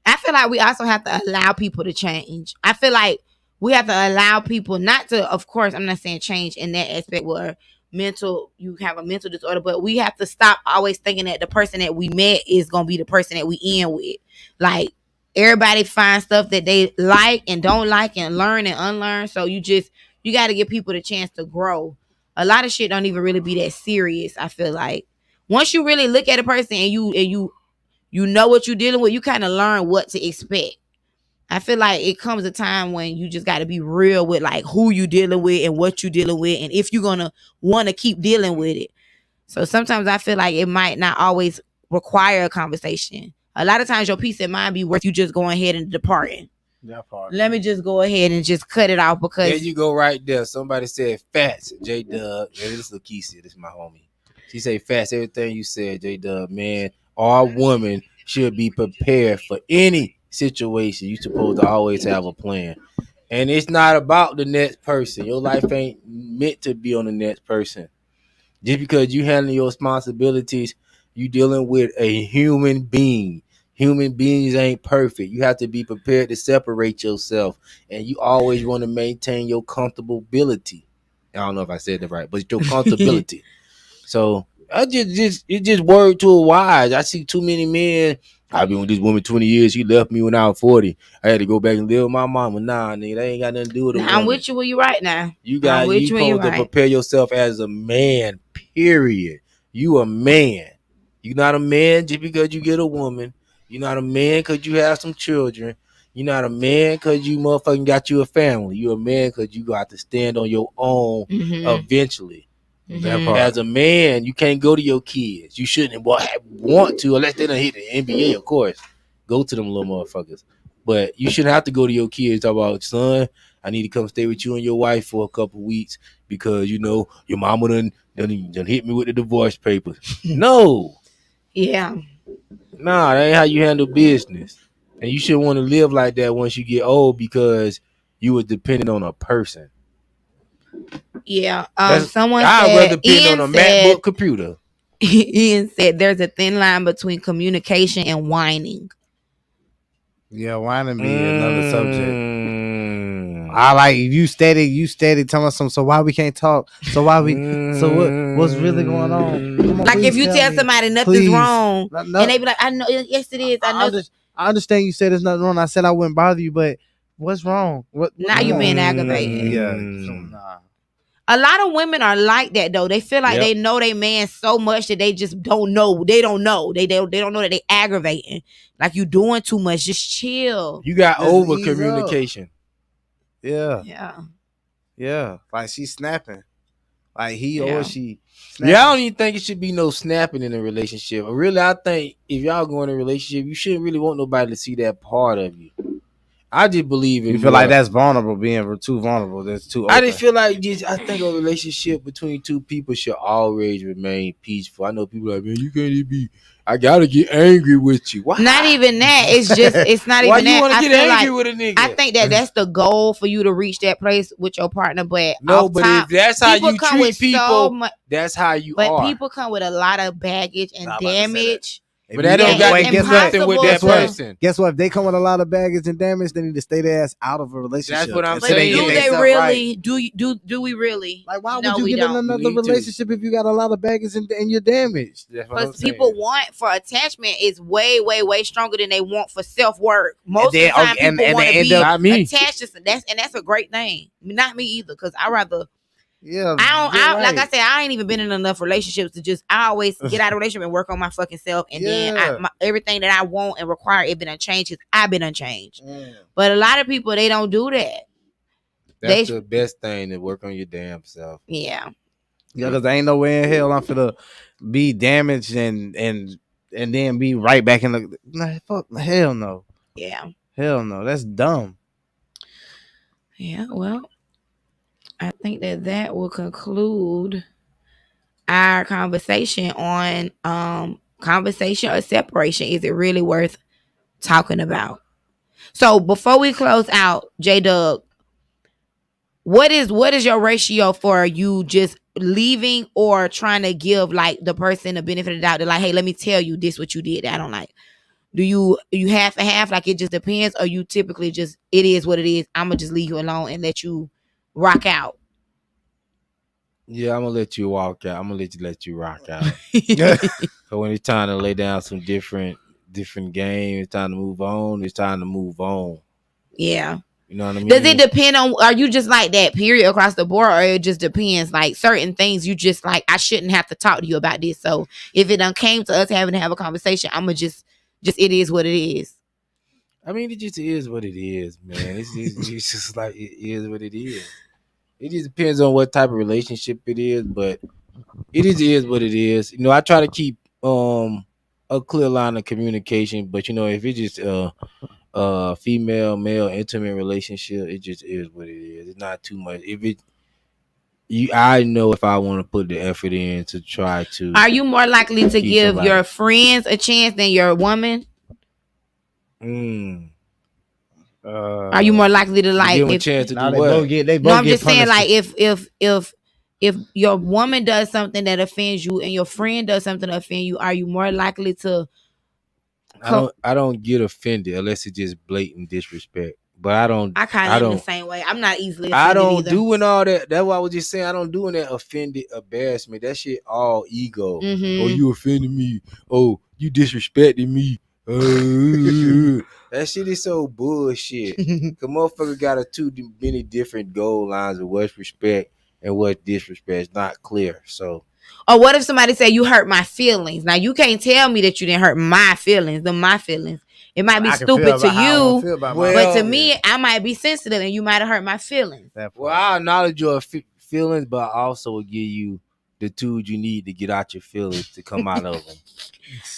I feel like we also have to allow people to change. I feel like we have to allow people not to, of course, I'm not saying change in that aspect where you have a mental disorder, but we have to stop always thinking that the person that we met is going to be the person that we end with. Like, everybody finds stuff that they like and don't like and learn and unlearn. So you got to give people the chance to grow. A lot of shit don't even really be that serious, I feel like. Once you really look at a person and you know what you're dealing with, you kind of learn what to expect. I feel like it comes a time when you just got to be real with like who you dealing with and what you dealing with and if you're going to want to keep dealing with it. So sometimes I feel like it might not always require a conversation. A lot of times your peace of mind be worth you just going ahead and departing. That part. Let me just go ahead and just cut it off because... There you go right there. Somebody said facts, J-Dub. Yeah, this is Lakeisha. This is my homie. She say facts. Everything you said, J-Dub, man. All women should be prepared for any situation. You're supposed to always have a plan. And it's not about the next person. Your life ain't meant to be on the next person. Just because you handle your responsibilities, you dealing with a human being. Human beings ain't perfect. You have to be prepared to separate yourself. And you always want to maintain your comfortability. I don't know if I said that right, but your comfortability. So it just word to a wise. I see too many men. I've been with this woman 20 years. She left me when I was 40. I had to go back and live with my mama. Nah, nigga, that ain't got nothing to do with it. I'm with you when you right now. You supposed to prepare yourself as a man, period. You a man. You not a man just because you get a woman. You not a man because you have some children. You not a man because you motherfucking got you a family. You a man because you got to stand on your own eventually. As a man, you can't go to your kids. You shouldn't want to unless they don't hit the NBA, of course. Go to them little motherfuckers. But you shouldn't have to go to your kids talk about, son, I need to come stay with you and your wife for a couple weeks because, you know, your mama done hit me with the divorce papers. No. Yeah. Nah, that ain't how you handle business. And you shouldn't want to live like that once you get old because you were dependent on a person. Yeah. I'd rather depend on a MacBook computer. Ian said there's a thin line between communication and whining. Yeah, whining be another subject. I like you steady telling us something. So why we can't talk? So why we? So what's really going on? Like if you tell somebody nothing's wrong, and they be like, "I know, yes it is. I know." I understand you said there's nothing wrong. I said I wouldn't bother you, but what's wrong? Now you being aggravated. Yeah. Nah. A lot of women are like that though. They feel like they know they man so much that they just don't know. They don't know. They don't know that they aggravating. Like you doing too much. Just chill. You got over communication. Yeah. Like she's snapping. Like he or she. Snapping. Yeah, I don't even think it should be no snapping in a relationship. Really, I think if y'all go in a relationship, you shouldn't really want nobody to see that part of you. I just believe in You feel more. like that's vulnerable, being too vulnerable. That's too open. I didn't feel like I think a relationship between two people should always remain peaceful. I know people like, man, you can't even be. I gotta get angry with you. Why? Not even that. It's just. It's not Why even you that. want to I get feel angry like. with a nigga? I think that that's the goal for you to reach that place with your partner. But no, off but top, if that's how people you come treat with people, so much. that's how you But are. people come with a lot of baggage and I was about to say that. damage. But that don't That got it's to do guess nothing with that impossible to. person. Guess what? If they come with a lot of baggage and damage, they need to stay their ass out of a relationship. That's what I'm But until saying. get do their they stuff really? right. Do we really? Like, why No, would you we get in don't. another You need to. relationship if you got a lot of baggage and you're damaged? That's what I'm Because saying. people want for attachment is way, way, way stronger than they want for self work. Most then- of the time, okay, and people want to they end be up- Not me. attached to that's a great thing. Not me either, because I rather. Yeah, Like I said, I ain't even been in enough relationships to just. I always get out of a relationship and work on my fucking self, and then everything that I want and require it been unchanged because I've been unchanged. But a lot of people they don't do that. That's the best thing, to work on your damn self. Yeah. Yeah, because ain't no way in hell I'm finna be damaged and then be right back in the hell no. Yeah. Hell no. That's dumb. Yeah. Well, I think that will conclude our conversation on conversation or separation. Is it really worth talking about? So before we close out, J Doug, what is your ratio for you just leaving or trying to give like the person the benefit of the doubt? That like, hey, let me tell you this what you did that I don't like. Do you half and half, like it just depends, or you typically just it is what it is? I'm gonna just leave you alone and let you rock out. Yeah, I'm gonna let you walk out. I'm gonna let you rock out. So when it's time to lay down some different game, it's time to move on. It's time to move on. Yeah. You know what I mean? Does it depend on? Are you just like that period across the board, or it just depends? Like certain things, you just like I shouldn't have to talk to you about this. So if it done came to us having to have a conversation, I'ma just it is what it is. I mean, it just is what it is, man. It's just like it is what it is. It just depends on what type of relationship it is, but it is what it is. You know, I try to keep a clear line of communication, but you know, if it's just female male intimate relationship, it just is what it is. It's not too much. I know if I want to put the effort in to try to. Are you more likely to give your friends a chance than your woman? Are you more likely to like give them a chance to do they what? both get no, I'm just saying like if your woman does something that offends you and your friend does something to offend you, are you more likely to? I don't get offended unless it's just blatant disrespect. But I don't. I kind of am the same way. I'm not easily offended I don't either. doing all that. That's why I was just saying I don't doing that offended embarrassment. That shit all ego. Mm-hmm. Oh, you offended me. Oh, you disrespected me. That shit is so bullshit. Cause motherfucker got too many different goal lines of what's respect and what's disrespect. It's not clear. So. Or what if somebody say you hurt my feelings? Now you can't tell me that you didn't hurt my feelings. My feelings. It might be stupid to you, but to me, I might be sensitive, and you might have hurt my feelings. Well, I acknowledge your feelings, but I also will give you the tools you need to get out your feelings to come out of them.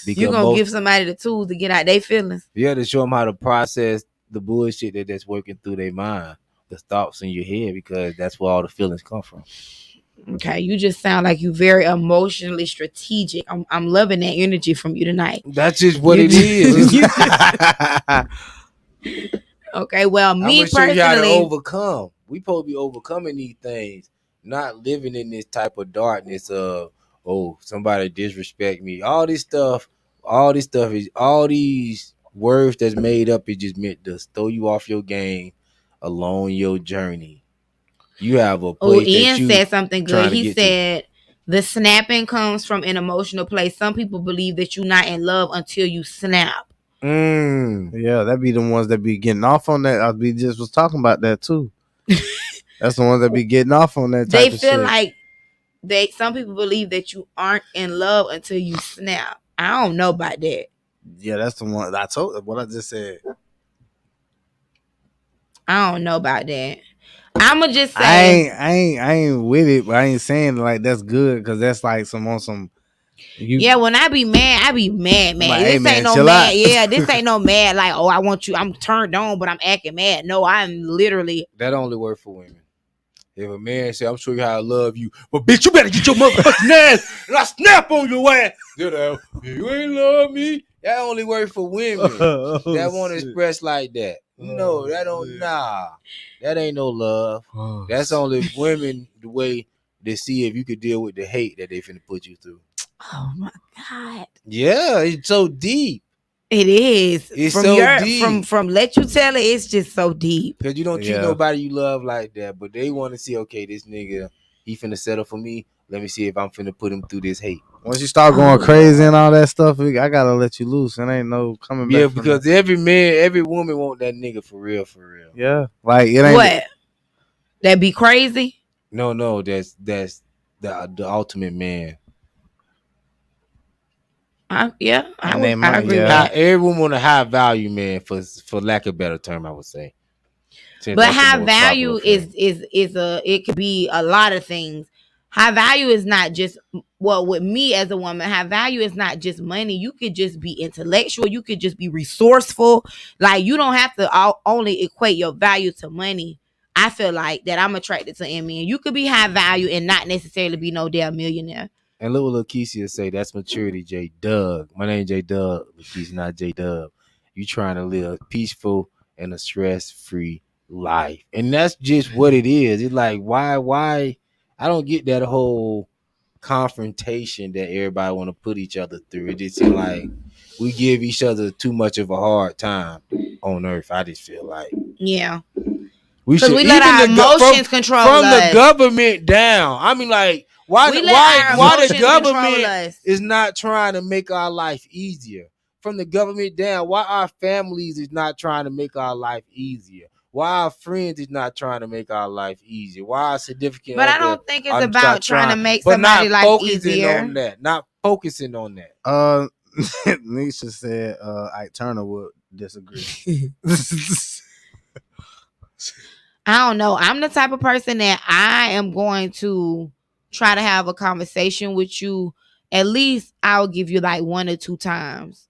You're gonna give somebody the tools to get out their feelings. Yeah, to show them how to process the bullshit that's working through their mind, the thoughts in your head, because that's where all the feelings come from. Okay, you just sound like you very emotionally strategic. I'm loving that energy from you tonight. That's just what it is. Okay, well, me personally, show you how to overcome. We supposed to be overcoming these things, not living in this type of darkness of somebody disrespect me. All this stuff is all these words that's made up. It just meant to throw you off your game along your journey. You have a place. Ian said something good. He said the snapping comes from an emotional place. Some people believe that you're not in love until you snap. Yeah, that be the ones that be getting off on that. We just was talking about that too. That's the ones that be getting off on that. They feel like some people believe that you aren't in love until you snap. I don't know about that. Yeah, that's the one I told. What I just said. I don't know about that. I'ma just say I ain't with it, but I ain't saying like that's good because that's like some Yeah, when I be mad, I be mad. Like, This hey, man, ain't no chill mad. out. Yeah, this ain't no mad. Like, oh, I want you. I'm turned on, but I'm acting mad. No, I'm literally. That only work for women. If a man say, "I'm showing you how I love you," but bitch, you better get your motherfucking ass, and I snap on your ass. You ain't love me. That only work for women that want to express like that. No, that don't. Nah, that ain't no love. That's only women the way they see if you could deal with the hate that they finna put you through. Oh my God. Yeah, it's so deep. It is. It's from so your deep. from let you tell it. It's just so deep. Cause you don't treat nobody you love like that, but they want to see, okay, this nigga, he finna settle for me. Let me see if I'm finna put him through this hate. Once you start going crazy and all that stuff, I gotta let you loose. And ain't no coming back. Yeah, because every man, every woman want that nigga for real, for real. Yeah, like it ain't what that be crazy. No, that's the ultimate man. I agree with that. that. Every woman want a high value man, for lack of a better term, I would say. But high value is it could be a lot of things. High value is not just, well, with me as a woman, high value is not just money. You could just be intellectual. You could just be resourceful. Like, you don't have to only equate your value to money. I feel like that I'm attracted to men. You could be high value and not necessarily be no damn millionaire. And look what Lakeisha say, that's maturity, J Doug. My name J Doug, Lakeisha, not J Dub. You trying to live peaceful and a stress-free life. And that's just what it is. It's like, why I don't get that whole confrontation that everybody want to put each other through. It just seems like we give each other too much of a hard time on earth. I just feel like, yeah, we should we let our emotions control from us. the government down. I mean, like, why the government is not trying to make our life easier? From the government down, why our families is not trying to make our life easier? Why our friends is not trying to make our life easier? Why our significant But other I don't think it's are about trying to make somebody life easier. Not focusing on that. Nisha said Ike Turner would disagree. I don't know. I'm the type of person that I am going to try to have a conversation with you. At least I'll give you like 1 or 2 times.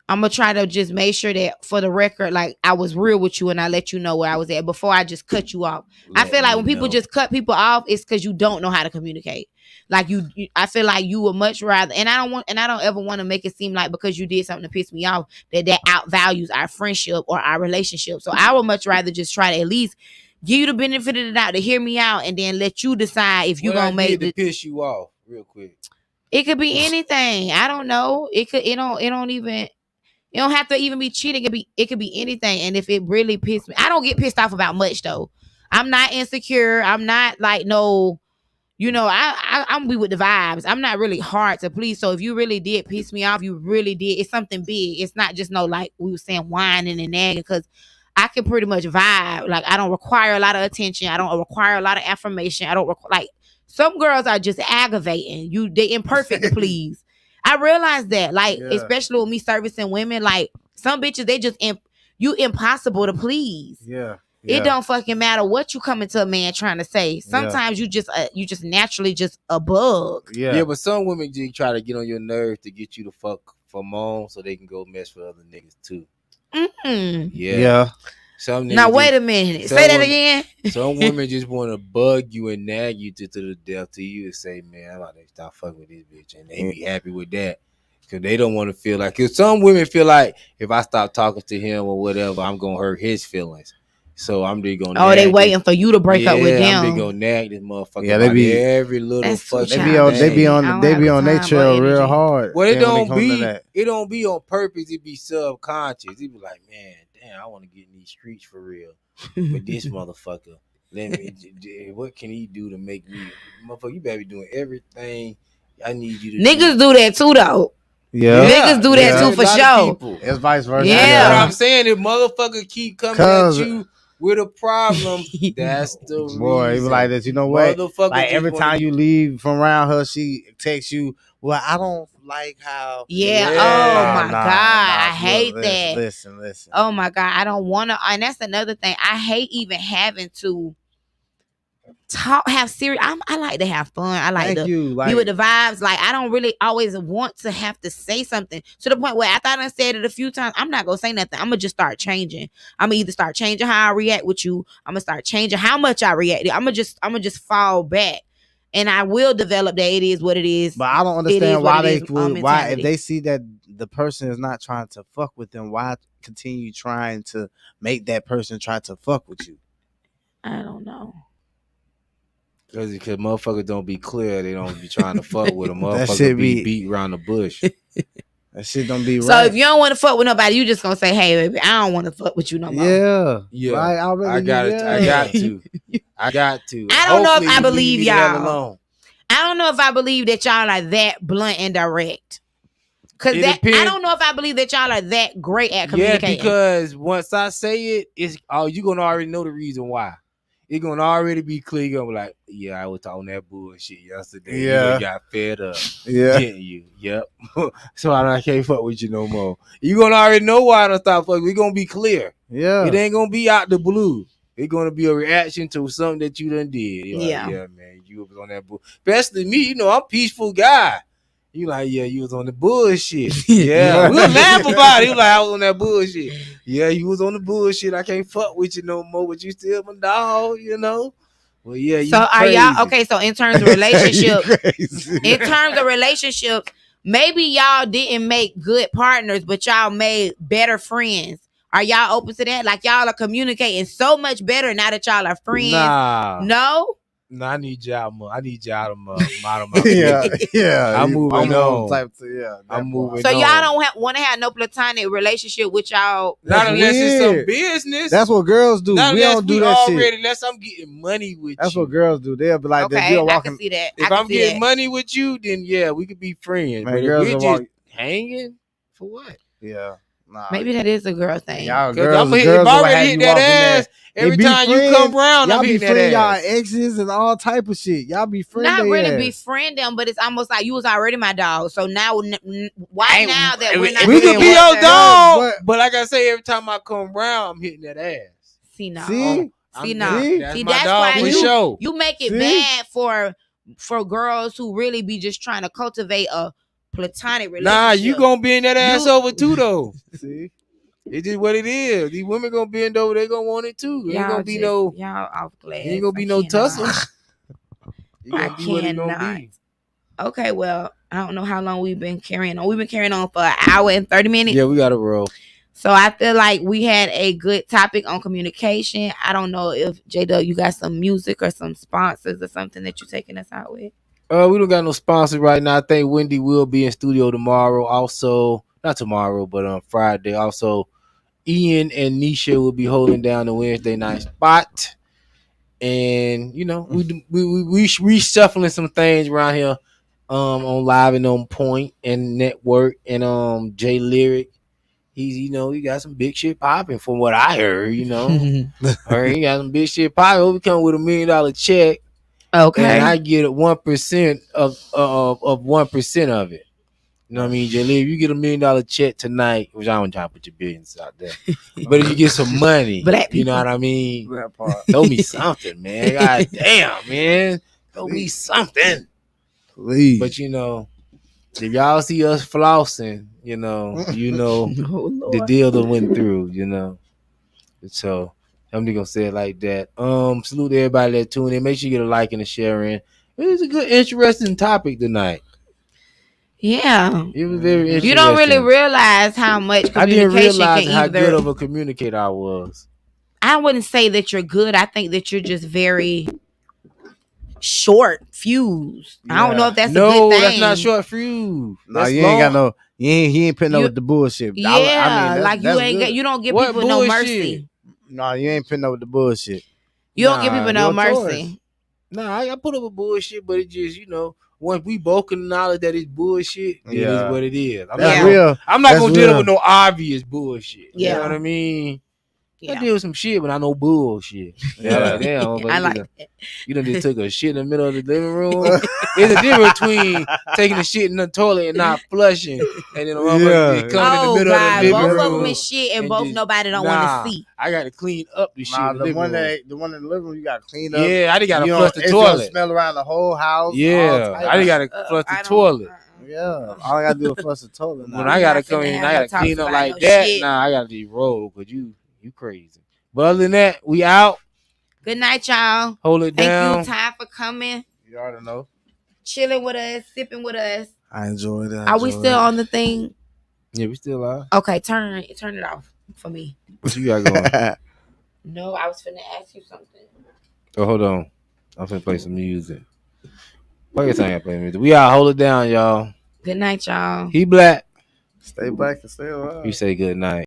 I'm going to try to just make sure that, for the record, like, I was real with you and I let you know where I was at before I just cut you off. I feel like when people just cut people off, it's because you don't know how to communicate. Like, I feel like you would much rather, and I don't ever want to make it seem like because you did something to piss me off that outvalues our friendship or our relationship. So I would much rather just try to at least give you the benefit of the doubt to hear me out, and then let you decide if you're gonna make it piss you off real quick. It could be anything. I don't know. It don't have to even be cheating. It could be anything. And if it really pissed me, I don't get pissed off about much though. I'm not insecure. I'm not like no, I'm be with the vibes. I'm not really hard to please. So if you really did piss me off, you really did. It's something big. It's not just no, like we were saying, whining and nagging, because I can pretty much vibe. Like, I don't require a lot of attention. I don't require a lot of affirmation. I don't like, some girls are just aggravating. They imperfect to please. I realize that, like, especially with me servicing women, like, some bitches, they just you impossible to please. Yeah. It don't fucking matter what you coming to a man trying to say. Sometimes you just naturally just a bug. Yeah, but some women just try to get on your nerves to get you to fuck for mom so they can go mess with other niggas too. Mm-hmm. Yeah. Now wait a minute. Say that again. Some women just want to bug you and nag you to the death to you and say, man, I'm about to stop fucking with this bitch, and they be happy with that. Because they don't want to feel like, because some women feel like if I stop talking to him or whatever, I'm going to hurt his feelings. So I'm just going to they waiting for you to break up with them. I'm just going to nag this motherfucker. Yeah, they be every little fucking they be on their trail real hard. Well, it don't be on purpose. It be subconscious. It be like, man, damn, I want to get in these streets for real. But this motherfucker, what can he do to make me, motherfucker? You better be doing everything I need you to do. Niggas do that too, though. Yeah, niggas do that too for sure. It's vice versa. Yeah, what I'm saying, if motherfucker keep coming at you with a problem, that's the boy. Even like this, you know what? Like every time you leave from around her, she texts you. Well, I don't like how. Yeah. Oh my God, I hate that. Listen. Oh my God, I don't want to. And that's another thing. I hate even having to have serious. I like to have fun. I like to you. be with the vibes. Like, I don't really always want to have to say something to the point where after I done said it a few times, I'm not gonna say nothing. I'm gonna just start changing. I'm gonna either start changing how I react with you. I'm gonna start changing how much I react. I'm gonna just fall back, and I will develop that it is what it is. But I don't understand why why if they see that the person is not trying to fuck with them, why continue trying to make that person try to fuck with you? I don't know. Because motherfuckers don't be clear. They don't be trying to fuck with them. That Motherfuckers shit be beat around the bush. That shit don't be right. So if you don't want to fuck with nobody, you just gonna say, "Hey, baby, I don't want to fuck with you no more." Yeah. Right, I got to. I got to. I don't know if I believe leave me the hell y'all. alone. I don't know if I believe that y'all are that blunt and direct. Cause I don't know if I believe that y'all are that great at communicating. Yeah, because once I say it, it's you gonna already know the reason why. It's gonna already be clear. You're gonna be like, yeah, I was talking that bullshit yesterday. Yeah. You got fed up. Yeah. Didn't you? Yep. So I can't fuck with you no more. You gonna already know why I don't stop fucking. We're gonna be clear. Yeah. It ain't gonna be out the blue. It's gonna be a reaction to something that you done did. You're yeah. Like, yeah, man, you was on that bull. Especially me, you know, I'm a peaceful guy. You like, yeah, you was on the bullshit. Yeah, we'll laugh about it. You like, I was on that bullshit. Yeah, you was on the bullshit. I can't fuck with you no more, but you still my dog, you know. Well, yeah. You so crazy. Are y'all okay? So in terms of relationship, maybe y'all didn't make good partners, but y'all made better friends. Are y'all open to that? Like, y'all are communicating so much better now that y'all are friends. Nah. No. No, I need y'all more. I need y'all to model my yeah. I'm moving on. I'm moving so y'all don't want to have no platonic relationship with y'all. Not unless it's some business. That's what girls do. We don't do that shit. Unless I'm getting money with That's you. what girls do. They'll be like, okay, I can see that. If I'm getting money with you, then yeah, we could be friends. Man, but girls if we're just hanging, for what? Yeah. Nah. Maybe that is a girl thing. Y'all girls, if I already hit that ass. Every time you come around, y'all I'm be hitting that y'all ass. exes and all type of shit. Y'all be friends. Not really befriend them, but it's almost like you was already my dog. So now, why now that we're not? We could be your dog, but like I say, every time I come around, I'm hitting that ass. See now, See, that's my that's dog why for sure. You make it bad for girls who really be just trying to cultivate a platonic relationship. Nah, you gonna bend that ass over too, though. See. It's just what it is. These women gonna bend over. They gonna want it too. It ain't gonna be y'all off glass. Ain't gonna be no tussle. You gonna be what it gonna be. Okay, well, I don't know how long we've been carrying on. We've been carrying on for an hour and 30 minutes. Yeah, we gotta roll. So I feel like we had a good topic on communication. I don't know if J-Dub, you got some music or some sponsors or something that you're taking us out with. We don't got no sponsors right now. I think Wendy will be in studio tomorrow. Also, not tomorrow, but on Friday. Also, Ian and Nisha will be holding down the Wednesday night spot. And you know, we reshuffling some things around here on Live and On Point and Network and J Lyric. He's he got some big shit popping from what I heard, he got some big shit popping. He'll be coming with $1 million check. Okay. And I get 1% of 1% of it. You know what I mean, Jaleel? If you get $1 million check tonight, which I don't try to put your business out there, but if you get some money, you know what I mean? Throw me something, man. God damn, man. Throw me something. Please. But if y'all see us flossing, the deal that went through, So I'm just gonna say it like that. Salute to everybody that tuned in. Make sure you get a like and a share in. It was a good, interesting topic tonight. Yeah, it was very interesting. You don't really realize how much communication I didn't realize can how good of a communicator I was. I wouldn't say that you're good. I think that you're just very short fused. Yeah. I don't know if that's a good thing. No, that's not short fuse. No, you ain't got no. He ain't putting up with the bullshit. Yeah, I mean, like you don't give people no mercy. No, you ain't putting up with the bullshit. You don't give people no mercy. Nah, I put up with bullshit, but it just once we both acknowledge that it's bullshit, it is what it is. I'm not gonna deal with no obvious bullshit. Yeah. You know what I mean? I deal with some shit, but I know bullshit. Yeah, like damn. I like that. You done just took a shit in the middle of the living room. There's a difference between taking a shit in the toilet and not flushing, and then a motherfucker just coming in the middle of the living both room. of them is shit, and both just, nobody don't want to see. I got to clean up the shit. Nah, in the one room. the one in the living room, you got to clean up. Yeah, I just got to flush the It's toilet. gonna smell around the whole house. Yeah, I just got to flush the toilet. Yeah, all I gotta do is flush the toilet. When I gotta come in, I gotta clean up like that. Shit. Nah, I gotta be roll because you crazy. But other than that, we out. Good night, y'all. Hold it down. Thank you, Ty, for coming. You already know. Chilling with us, sipping with us. I enjoyed it. Are we still on the thing? Yeah, we still live. Okay, turn it off for me. What you got going? No, I was finna ask you something. Oh, hold on. I'm finna play some music. Why you saying I play music? We out. Hold it down, y'all. Good night, y'all. He black. Stay black and stay alive. You say good night.